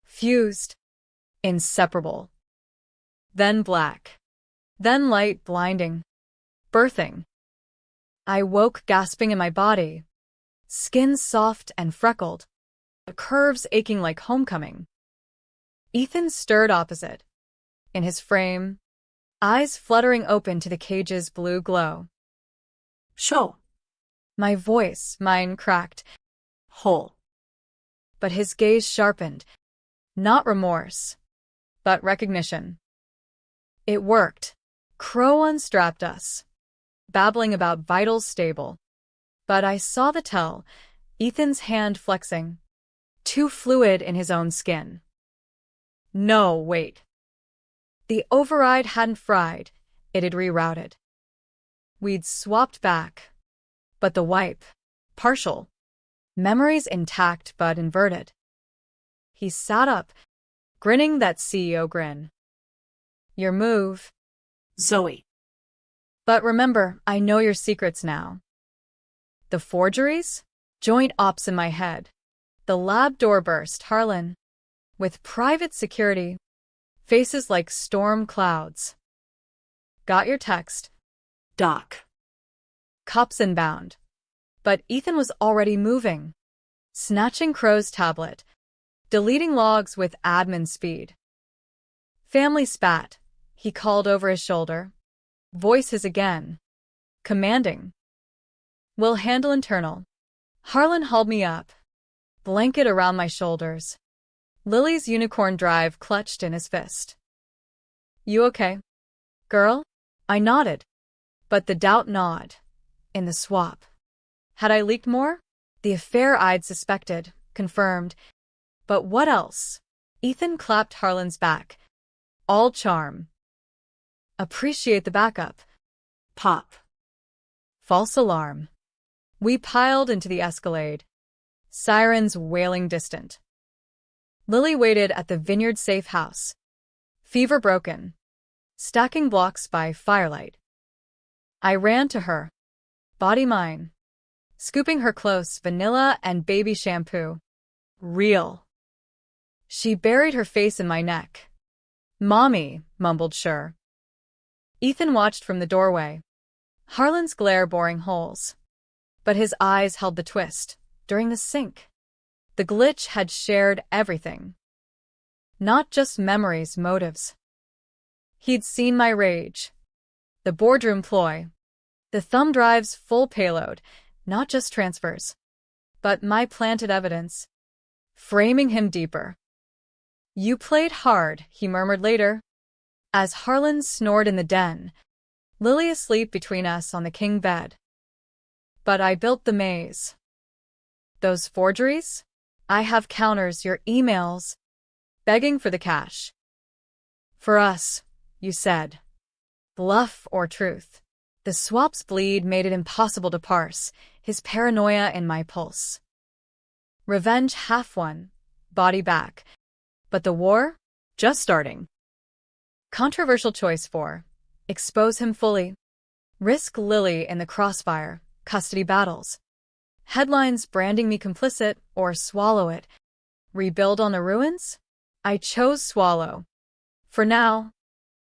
Fused. Inseparable. Then black. Then light blinding. Birthing. I woke gasping in my body. Skin soft and freckled. Curves aching like homecoming. Ethan stirred opposite. In his frame. Eyes fluttering open to the cage's blue glow. Show. My voice, mine cracked. Whole. But his gaze sharpened. Not remorse. But recognition. It worked. Crow unstrapped us. Babbling about vitals stable. But I saw the tell. Ethan's hand flexing. Too fluid in his own skin. No, wait. The override hadn't fried. It had rerouted. We'd swapped back. But the wipe. Partial. Memories intact but inverted. He sat up, grinning that CEO grin. Your move. Zoe. But remember, I know your secrets now. The forgeries? Joint ops in my head. The lab door burst, Harlan. With private security. Faces like storm clouds. Got your text. Doc. Cops inbound. But Ethan was already moving. Snatching Crow's tablet. Deleting logs with admin speed. Family spat. He called over his shoulder. Voice his again. Commanding. We'll handle internal. Harlan hauled me up. Blanket around my shoulders. Lily's unicorn drive clutched in his fist. You okay, girl? I nodded. But the doubt gnawed. In the swap. Had I leaked more? The affair I'd suspected, confirmed. But what else? Ethan clapped Harlan's back. All charm. Appreciate the backup. Pop. False alarm. We piled into the Escalade. Sirens wailing distant. Lily waited at the Vineyard safe house. Fever broken. Stacking blocks by firelight. I ran to her. Body mine. Scooping her close, vanilla and baby shampoo. Real. She buried her face in my neck. Mommy, mumbled Sure. Ethan watched from the doorway. Harlan's glare boring holes. But his eyes held the twist. During the sync. The glitch had shared everything. Not just memories, motives. He'd seen my rage. The boardroom ploy. The thumb drive's full payload, not just transfers. But my planted evidence. Framing him deeper. You played hard, he murmured later. As Harlan snored in the den, Lily asleep between us on the king bed. But I built the maze. Those forgeries? I have counters, your emails. Begging for the cash. For us, you said. Bluff or truth. The swap's bleed made it impossible to parse, his paranoia in my pulse. Revenge half won, body back. But the war? Just starting. Controversial choice 4. Expose him fully. Risk Lily in the crossfire, custody battles. Headlines branding me complicit, or swallow it. Rebuild on the ruins? I chose swallow. For now.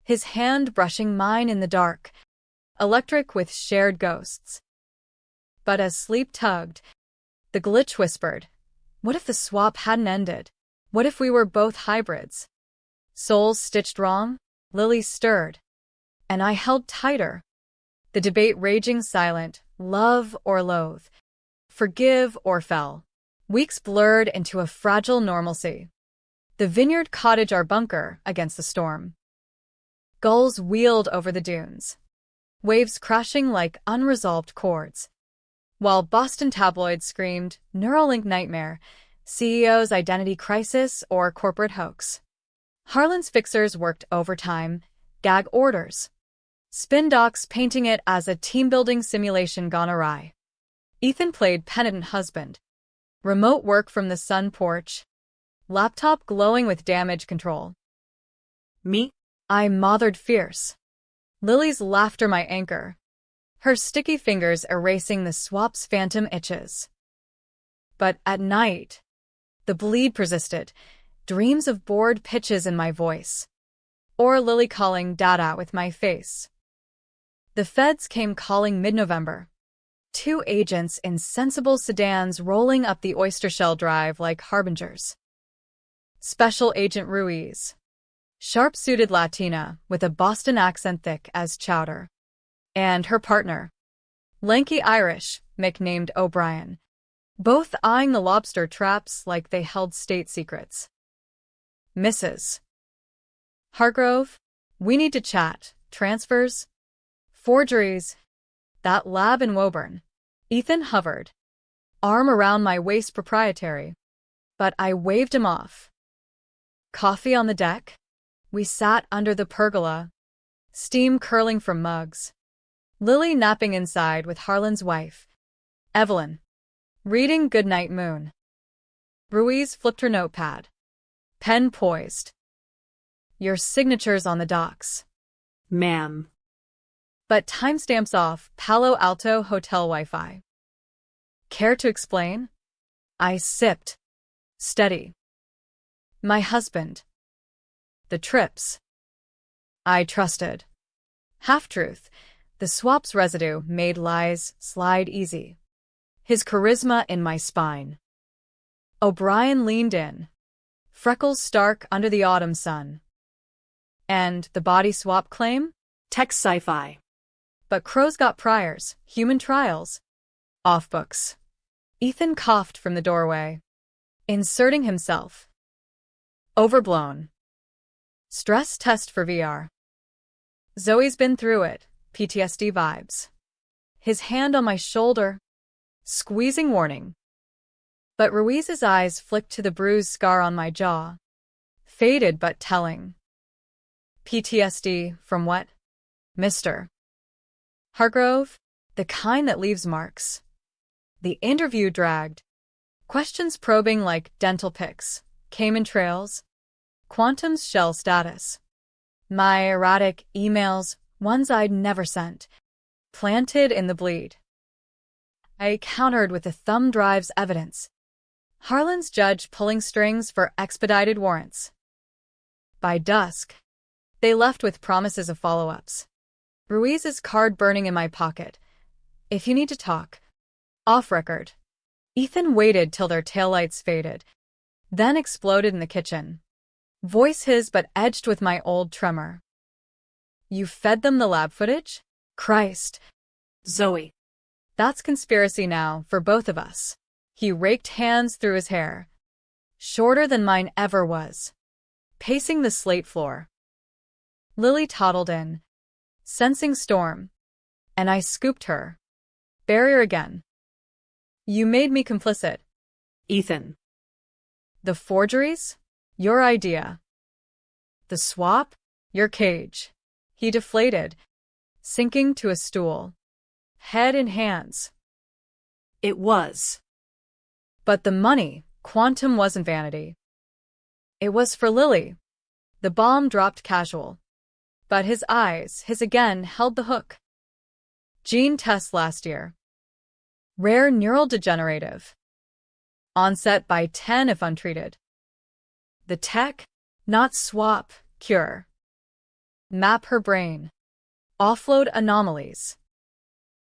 His hand brushing mine in the dark. Electric with shared ghosts. But as sleep tugged, the glitch whispered, what if the swap hadn't ended? What if we were both hybrids? Souls stitched wrong? Lily stirred. And I held tighter. The debate raging silent, love or loathe. Forgive or fell. Weeks blurred into a fragile normalcy. The vineyard cottage our bunker against the storm. Gulls wheeled over the dunes. Waves crashing like unresolved chords. While Boston tabloids screamed, Neuralink nightmare, CEO's identity crisis or corporate hoax. Harlan's fixers worked overtime, gag orders. Spin docs painting it as a team-building simulation gone awry. Ethan played penitent husband. Remote work from the sun porch. Laptop glowing with damage control. Me? I mothered fierce. Lily's laughter my anchor. Her sticky fingers erasing the swap's phantom itches. But at night, the bleed persisted. Dreams of bored pitches in my voice. Or Lily calling data with my face. The feds came calling mid-November. 2 agents in sensible sedans rolling up the oyster shell drive like harbingers. Special Agent Ruiz. Sharp-suited Latina with a Boston accent thick as chowder. And her partner. Lanky Irish, nicknamed O'Brien. Both eyeing the lobster traps like they held state secrets. Mrs. Hargrove, we need to chat. Transfers? Forgeries. That lab in Woburn. Ethan hovered. Arm around my waist proprietary. But I waved him off. Coffee on the deck? We sat under the pergola. Steam curling from mugs. Lily napping inside with Harlan's wife, Evelyn, reading Goodnight Moon. Ruiz flipped her notepad, pen poised. Your signature's on the docs. Ma'am. But timestamps off Palo Alto hotel Wi-Fi. Care to explain? I sipped. Steady. My husband. The trips. I trusted. Half-truth. The swap's residue made lies slide easy. His charisma in my spine. O'Brien leaned in. Freckles stark under the autumn sun. And the body swap claim? Tech sci-fi. But Crow's got priors, human trials. Off books. Ethan coughed from the doorway, inserting himself. Overblown. Stress test for VR. Zoe's been through it, PTSD vibes. His hand on my shoulder, squeezing warning. But Ruiz's eyes flicked to the bruised scar on my jaw. Faded but telling. PTSD from what? Mr. Hargrove? The kind that leaves marks. The interview dragged. Questions probing like dental pics, came in trails. Quantum's shell status. My erratic emails, ones I'd never sent. Planted in the bleed. I countered with the thumb drive's evidence. Harlan's judge pulling strings for expedited warrants. By dusk, they left with promises of follow-ups. Ruiz's card burning in my pocket. If you need to talk. Off record. Ethan waited till their taillights faded, then exploded in the kitchen. Voice his but edged with my old tremor. You fed them the lab footage? Christ. Zoe. That's conspiracy now for both of us. He raked hands through his hair. Shorter than mine ever was. Pacing the slate floor. Lily toddled in, sensing storm, and I scooped her. Barrier again. You made me complicit. Ethan. The forgeries? Your idea. The swap? Your cage. He deflated, sinking to a stool. Head in hands. It was. But the money, Quantum wasn't vanity. It was for Lily. The bomb dropped casual. But his eyes, his again, held the hook. Gene test last year. Rare neural degenerative. Onset by 10 if untreated. The tech? Not swap, cure. Map her brain. Offload anomalies.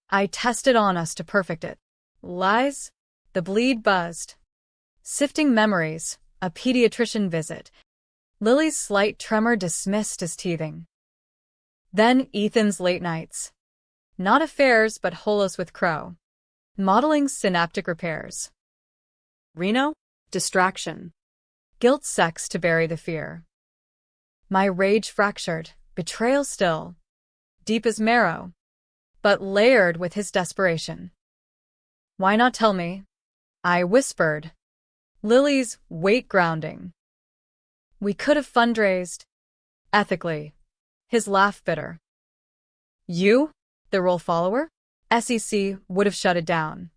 I tested on us to perfect it. Lies? The bleed buzzed. Sifting memories, a pediatrician visit. Lily's slight tremor dismissed as teething. Then Ethan's late nights. Not affairs but holos with Crow. Modeling synaptic repairs. Reno? Distraction. Guilt sex to bury the fear. My rage fractured, betrayal still. Deep as marrow, but layered with his desperation. Why not tell me? I whispered. Lily's weight grounding. We could have fundraised. Ethically. His laugh bitter. You, the role follower? SEC would have shut it down.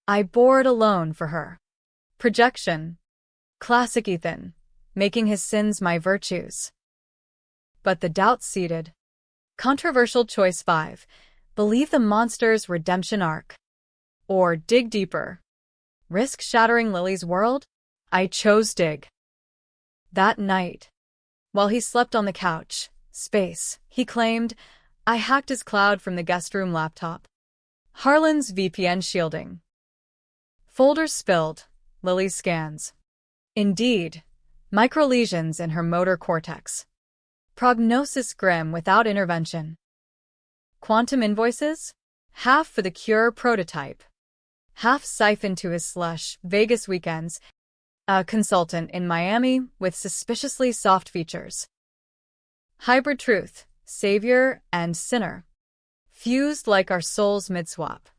I bore it alone for her. Projection. Classic Ethan, making his sins my virtues. But the doubt seeded. Controversial choice 5. Believe the monster's redemption arc. Or dig deeper. Risk shattering Lily's world? I chose dig. That night, while he slept on the couch, space, he claimed, I hacked his cloud from the guest room laptop. Harlan's VPN shielding. Folders spilled, Lily's scans. Indeed, microlesions in her motor cortex. Prognosis grim without intervention. Quantum invoices? Half for the cure prototype. Half siphoned to his slush Vegas weekends. A consultant in Miami with suspiciously soft features. Hybrid truth, savior and sinner. Fused like our souls mid-swap.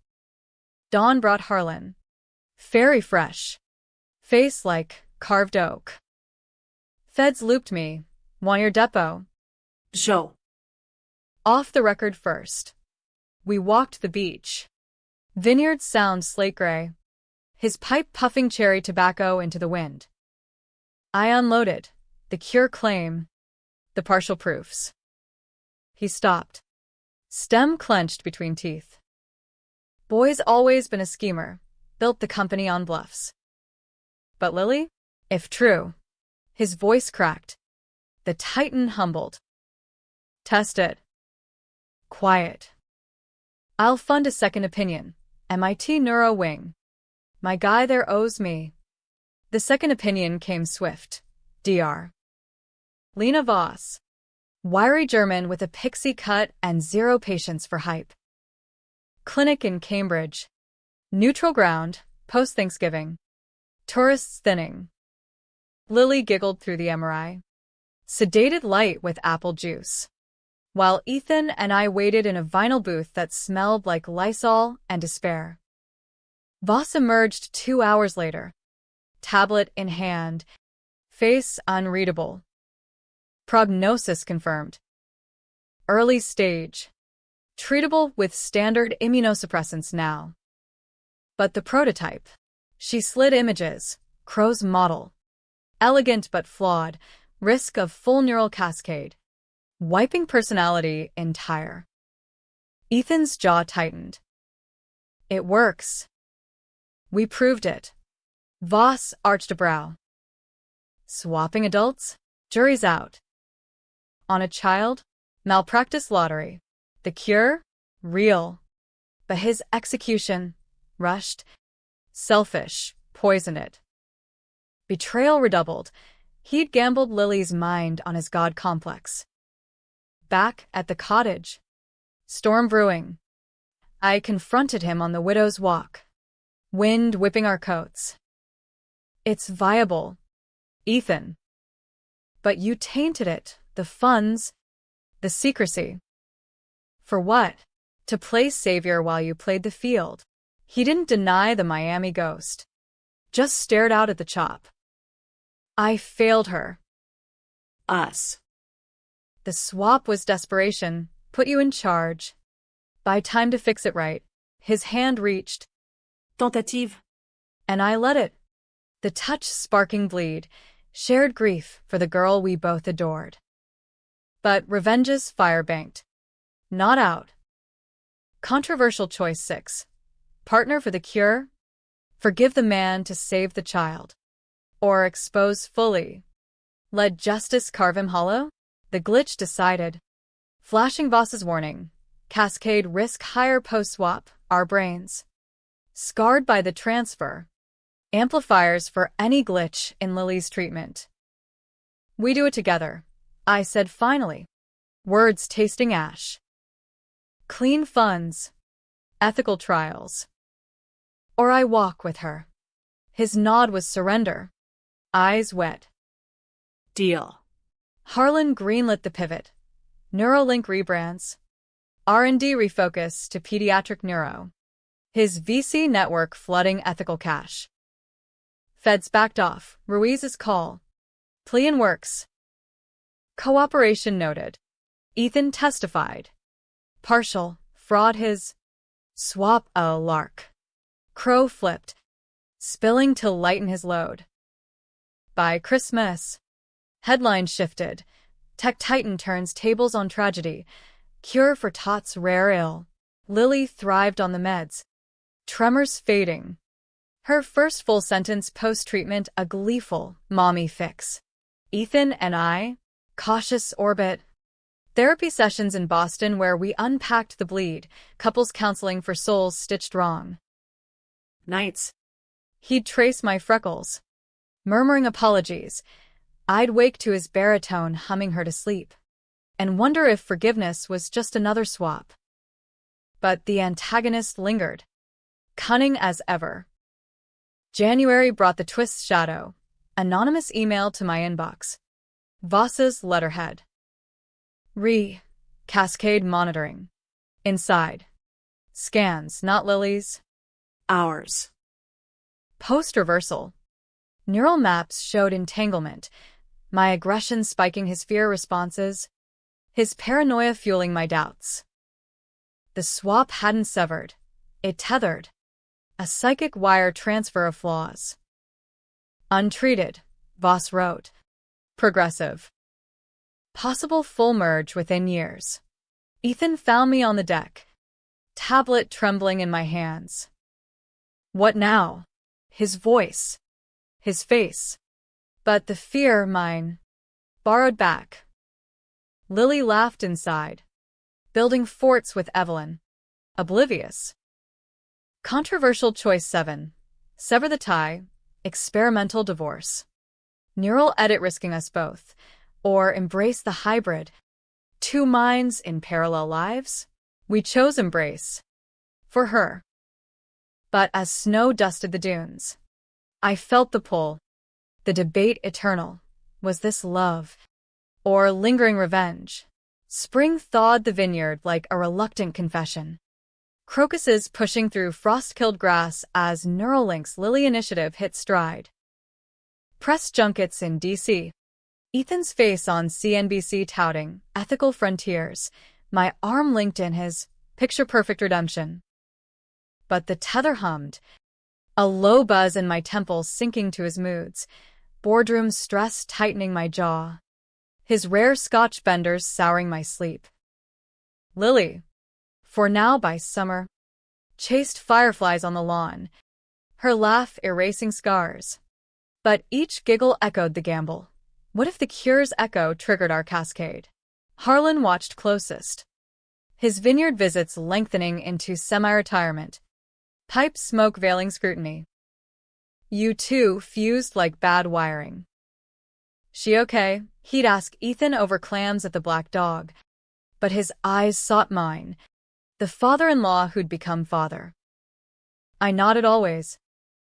Dawn brought Harlan. Fairy fresh. Face like carved oak. Feds looped me. Want your depot? Joe. Off the record first. We walked the beach. Vineyards sound slate gray. His pipe puffing cherry tobacco into the wind. I unloaded. The cure claim. The partial proofs. He stopped. Stem clenched between teeth. Boy's always been a schemer. Built the company on bluffs. But Lily? If true. His voice cracked. The Titan humbled. Test it. Quiet. I'll fund a second opinion. MIT Neuro Wing. My guy there owes me. The second opinion came swift. Dr. Lena Voss. Wiry German with a pixie cut and zero patience for hype. Clinic in Cambridge. Neutral ground, post-Thanksgiving. Tourists thinning. Lily giggled through the MRI. Sedated light with apple juice. While Ethan and I waited in a vinyl booth that smelled like Lysol and despair. Voss emerged 2 hours later. Tablet in hand. Face unreadable. Prognosis confirmed. Early stage. Treatable with standard immunosuppressants now. But the prototype. She slid images. Crow's model. Elegant but flawed. Risk of full neural cascade. Wiping personality entire. Ethan's jaw tightened. It works. We proved it. Voss arched a brow. Swapping adults? Jury's out. On a child? Malpractice lottery. The cure? Real. But his execution? Rushed. Selfish. Poisoned it. Betrayal redoubled. He'd gambled Lily's mind on his god complex. Back at the cottage. Storm brewing. I confronted him on the widow's walk. Wind whipping our coats. It's viable, Ethan. But you tainted it, the funds, the secrecy. For what? To play savior while you played the field. He didn't deny the Miami ghost. Just stared out at the chop. I failed her. Us. The swap was desperation, put you in charge. Buy time to fix it right. His hand reached. Tentative. And I let it. The touch sparking bleed, shared grief for the girl we both adored. But revenge's fire-banked. Not out. Controversial choice 6. Partner for the cure? Forgive the man to save the child. Or expose fully. Let justice carve him hollow? The glitch decided. Flashing Voss's warning. Cascade risk higher post-swap, our brains. Scarred by the transfer. Amplifiers for any glitch in Lily's treatment. We do it together, I said finally. Words tasting ash. Clean funds. Ethical trials. Or I walk with her. His nod was surrender. Eyes wet. Deal. Harlan greenlit the pivot. Neuralink rebrands. R&D refocus to pediatric neuro. His VC network flooding ethical cash. Feds backed off. Ruiz's call. Plea in works. Cooperation noted. Ethan testified. Partial. Fraud his. Swap a lark. Crow flipped. Spilling to lighten his load. By Christmas. Headline shifted. Tech Titan turns tables on tragedy. Cure for Tot's rare ill. Lily thrived on the meds. Tremors fading. Her first full sentence post-treatment a gleeful mommy fix. Ethan and I, cautious orbit. Therapy sessions in Boston where we unpacked the bleed, couples counseling for souls stitched wrong. Nights. He'd trace my freckles. Murmuring apologies. I'd wake to his baritone humming her to sleep. And wonder if forgiveness was just another swap. But the antagonist lingered. Cunning as ever. January brought the twist's shadow. Anonymous email to my inbox. Voss's letterhead. Cascade monitoring. Inside. Scans, not Lily's. Ours. Post-reversal. Neural maps showed entanglement. My aggression spiking his fear responses. His paranoia fueling my doubts. The swap hadn't severed. It tethered. A psychic wire transfer of flaws. Untreated, Voss wrote. Progressive. Possible full merge within years. Ethan found me on the deck. Tablet trembling in my hands. What now? His voice. His face. But the fear, mine, borrowed back. Lily laughed inside. Building forts with Evelyn. Oblivious. Controversial choice 7. Sever the tie. Experimental divorce. Neural edit risking us both. Or embrace the hybrid. Two minds in parallel lives? We chose embrace. For her. But as snow dusted the dunes, I felt the pull. The debate eternal. Was this love? Or lingering revenge? Spring thawed the vineyard like a reluctant confession. Crocuses pushing through frost-killed grass as Neuralink's Lily initiative hit stride. Press junkets in D.C. Ethan's face on CNBC touting ethical frontiers, my arm linked in his picture-perfect redemption. But the tether hummed, a low buzz in my temples sinking to his moods, boardroom stress tightening my jaw, his rare Scotch benders souring my sleep. Lily, for now by summer, chased fireflies on the lawn, her laugh erasing scars. But each giggle echoed the gamble. What if the cure's echo triggered our cascade? Harlan watched closest. His vineyard visits lengthening into semi-retirement. Pipe smoke veiling scrutiny. You two fused like bad wiring. She okay? He'd ask Ethan over clams at the Black Dog. But his eyes sought mine. The father-in-law who'd become father. I nodded always.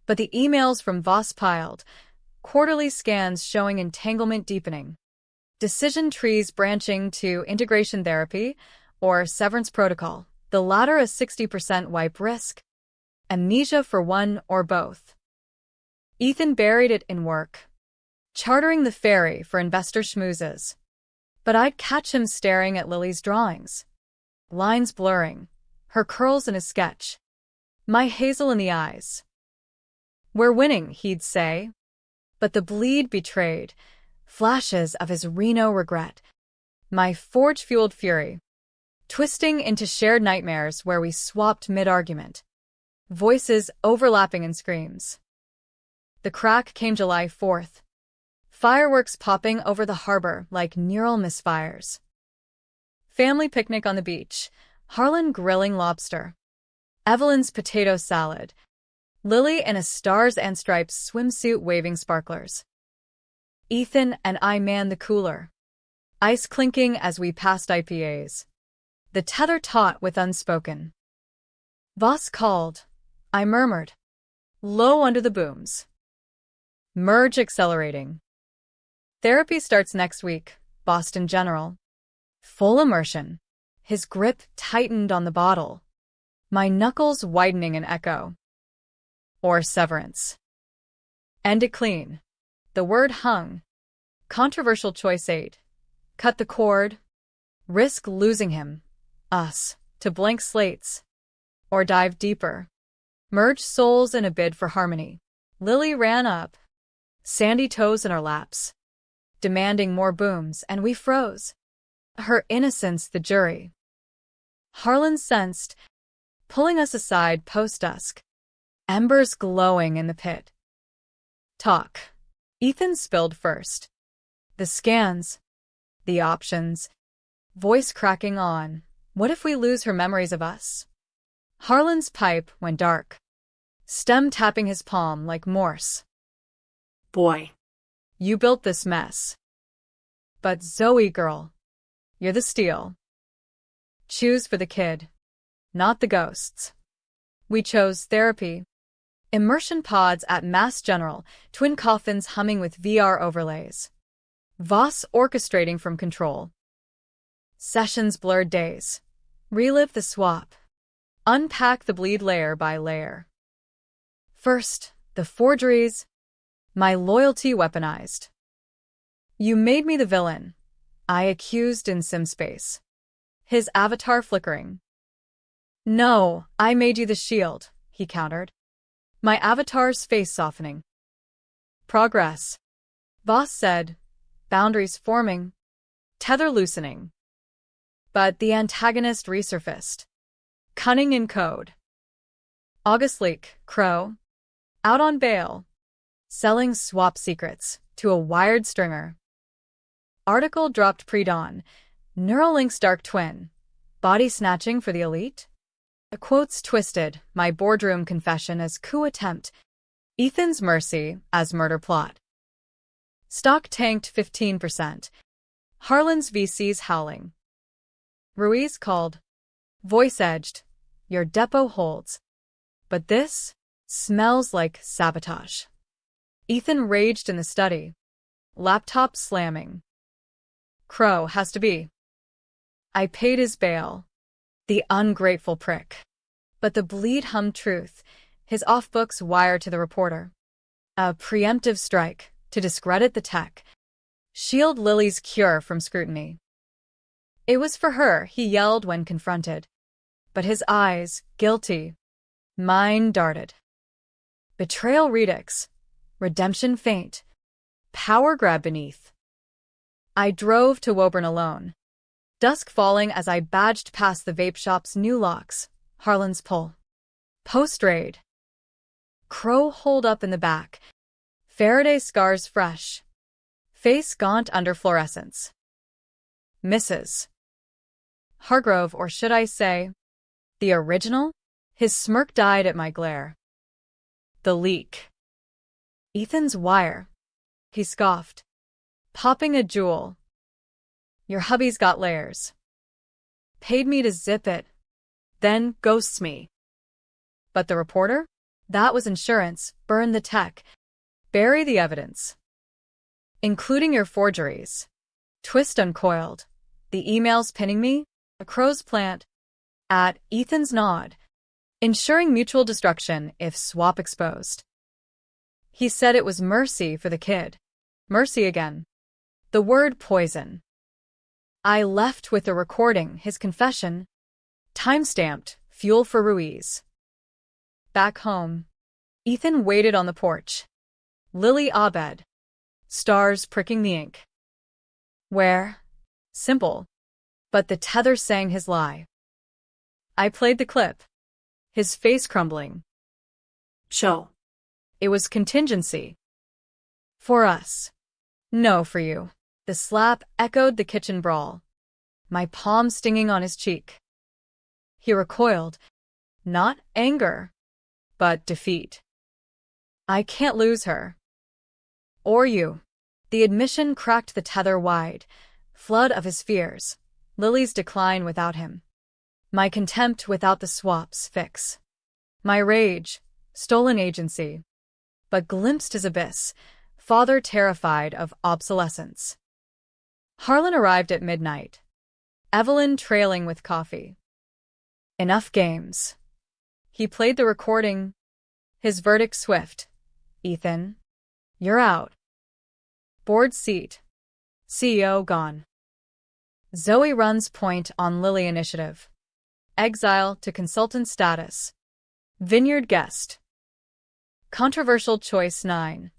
But the emails from Voss piled. Quarterly scans showing entanglement deepening. Decision trees branching to integration therapy or severance protocol. The latter a 60% wipe risk. Amnesia for one or both. Ethan buried it in work. Chartering the ferry for investor schmoozes. But I'd catch him staring at Lily's drawings. Lines blurring. Her curls in a sketch. My hazel in the eyes. We're winning, he'd say. But the bleed betrayed. Flashes of his Reno regret. My forge-fueled fury. Twisting into shared nightmares where we swapped mid-argument. Voices overlapping in screams. The crack came July 4th. Fireworks popping over the harbor like neural misfires. Family picnic on the beach. Harlan grilling lobster. Evelyn's potato salad. Lily in a stars and stripes swimsuit waving sparklers. Ethan and I manned the cooler. Ice clinking as we passed IPAs. The tether taut with unspoken. Voss called. I murmured. Low under the booms. Merge accelerating. Therapy starts next week, Boston General. Full immersion. His grip tightened on the bottle. My knuckles widening in echo. Or severance. End it clean. The word hung. Controversial choice 8. Cut the cord. Risk losing him. Us. To blank slates. Or dive deeper. Merge souls in a bid for harmony. Lily ran up. Sandy toes in our laps. Demanding more booms, and we froze. Her innocence the jury. Harlan sensed. Pulling us aside post-dusk. Embers glowing in the pit. Talk. Ethan spilled first. The scans. The options. Voice cracking on. What if we lose her memories of us? Harlan's pipe went dark. Stem tapping his palm like Morse. Boy. You built this mess. But Zoe girl. You're the steel. Choose for the kid. Not the ghosts. We chose therapy. Immersion pods at Mass General, twin coffins humming with VR overlays. Voss orchestrating from control. Sessions blurred days. Relive the swap. Unpack the bleed layer by layer. First, the forgeries. My loyalty weaponized. You made me the villain. I accused in SimSpace. His avatar flickering. No, I made you the shield, he countered. My avatar's face softening. Progress. Voss said. Boundaries forming. Tether loosening. But the antagonist resurfaced. Cunning in code. August Leak, Crow. Out on bail. Selling swap secrets to a wired stringer. Article dropped pre-dawn. Neuralink's dark twin. Body snatching for the elite? The quotes twisted. My boardroom confession as coup attempt. Ethan's mercy as murder plot. Stock tanked 15%. Harlan's VC's howling. Ruiz called. Voice-edged. Your depot holds. But this smells like sabotage. Ethan raged in the study. Laptop slamming. Crow has to be. I paid his bail. The ungrateful prick. But the bleed-hummed truth, his off-books wire to the reporter. A preemptive strike to discredit the tech. Shield Lily's cure from scrutiny. It was for her, he yelled when confronted. But his eyes, guilty. Mine darted. Betrayal redux. Redemption faint. Power grab beneath. I drove to Woburn alone. Dusk falling as I badged past the vape shop's new locks. Harlan's pull. Post-raid. Crow holed up in the back. Faraday scars fresh. Face gaunt under fluorescence. Mrs. Hargrove, or should I say, the original? His smirk died at my glare. The leak. Ethan's wire. He scoffed. Popping a jewel. Your hubby's got layers. Paid me to zip it. Then ghosts me. But the reporter? That was insurance. Burn the tech. Bury the evidence. Including your forgeries. Twist uncoiled. The emails pinning me? A crow's plant. At Ethan's nod. Ensuring mutual destruction if swap exposed. He said it was mercy for the kid. Mercy again. The word poison. I left with the recording, his confession. Time-stamped, fuel for Ruiz. Back home. Ethan waited on the porch. Lily Abed. Stars pricking the ink. Where? Simple. But the tether sang his lie. I played the clip. His face crumbling. Show. It was contingency. For us. No for you. The slap echoed the kitchen brawl. My palm stinging on his cheek. He recoiled. Not anger, but defeat. I can't lose her. Or you. The admission cracked the tether wide. Flood of his fears. Lily's decline without him. My contempt without the swap's fix. My rage. Stolen agency. But glimpsed his abyss. Father terrified of obsolescence. Harlan arrived at midnight. Evelyn trailing with coffee. Enough games. He played the recording. His verdict swift. Ethan, you're out. Board seat. CEO gone. Zoe runs point on Lily initiative. Exile to consultant status. Vineyard guest. Controversial choice 9.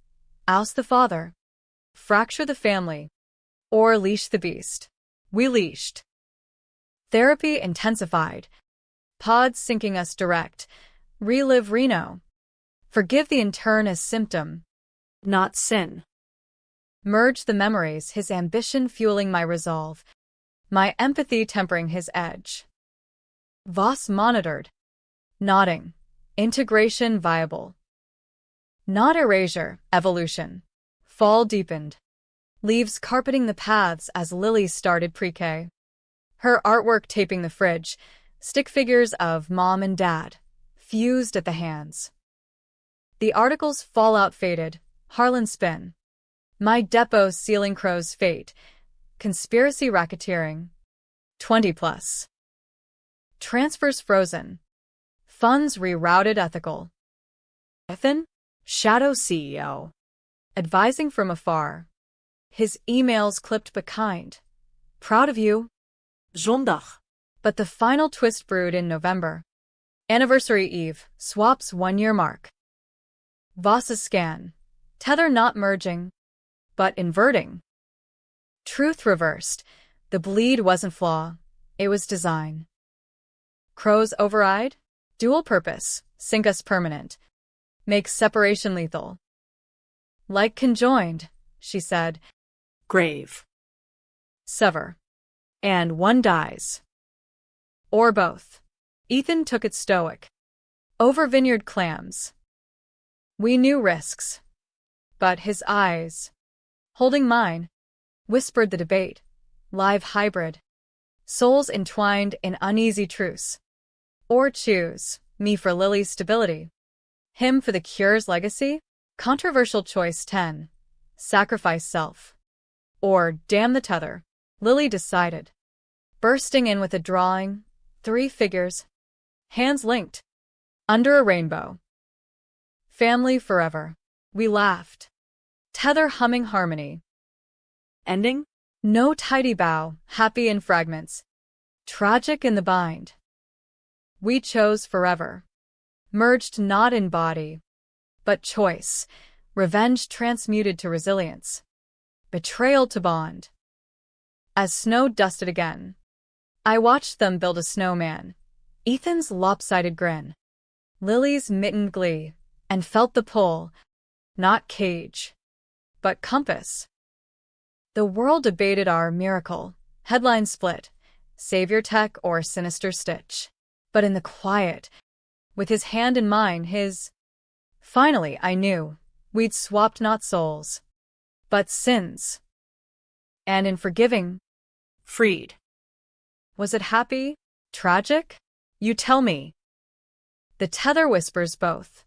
Oust the father. Fracture the family. Or leash the beast. We leashed. Therapy intensified. Pods sinking us direct. Relive Reno. Forgive the intern as symptom. Not sin. Merge the memories, his ambition fueling my resolve. My empathy tempering his edge. Voss monitored. Nodding. Integration viable. Not erasure, evolution. Fall deepened. Leaves carpeting the paths as Lily started pre-K. Her artwork taping the fridge, stick figures of mom and dad, fused at the hands. The article's fallout faded, Harlan spin. My depot sealing Crow's fate, conspiracy racketeering. 20+. Transfers frozen. Funds rerouted ethical. Ethan, shadow CEO. Advising from afar. His emails clipped but kind. Proud of you. Zondag. But the final twist brewed in November. Anniversary Eve, swaps 1-year mark. Voss's scan. Tether not merging, but inverting. Truth reversed. The bleed wasn't flaw, it was design. Crows override? Dual purpose, sync us permanent. Makes separation lethal. Like conjoined, she said. Grave. Sever. And one dies. Or both. Ethan took it stoic. Over vineyard clams. We knew risks. But his eyes, holding mine, whispered the debate. Live hybrid. Souls entwined in uneasy truce. Or choose, me for Lily's stability. Him for the cure's legacy? Controversial choice 10. Sacrifice self. Or damn the tether. Lily decided. Bursting in with a drawing, 3 figures. Hands linked. Under a rainbow. Family forever. We laughed. Tether humming harmony. Ending? No tidy bow, happy in fragments. Tragic in the bind. We chose forever. Merged not in body, but choice. Revenge transmuted to resilience. Betrayal to bond. As snow dusted again, I watched them build a snowman. Ethan's lopsided grin. Lily's mittened glee, and felt the pull. Not cage, but compass. The world debated our miracle. Headline split. Savior tech or sinister stitch. But in the quiet, with his hand in mine, his... Finally, I knew. We'd swapped not souls, but sins. And in forgiving, Freed. was it happy? Tragic? You tell me. The tether whispers both.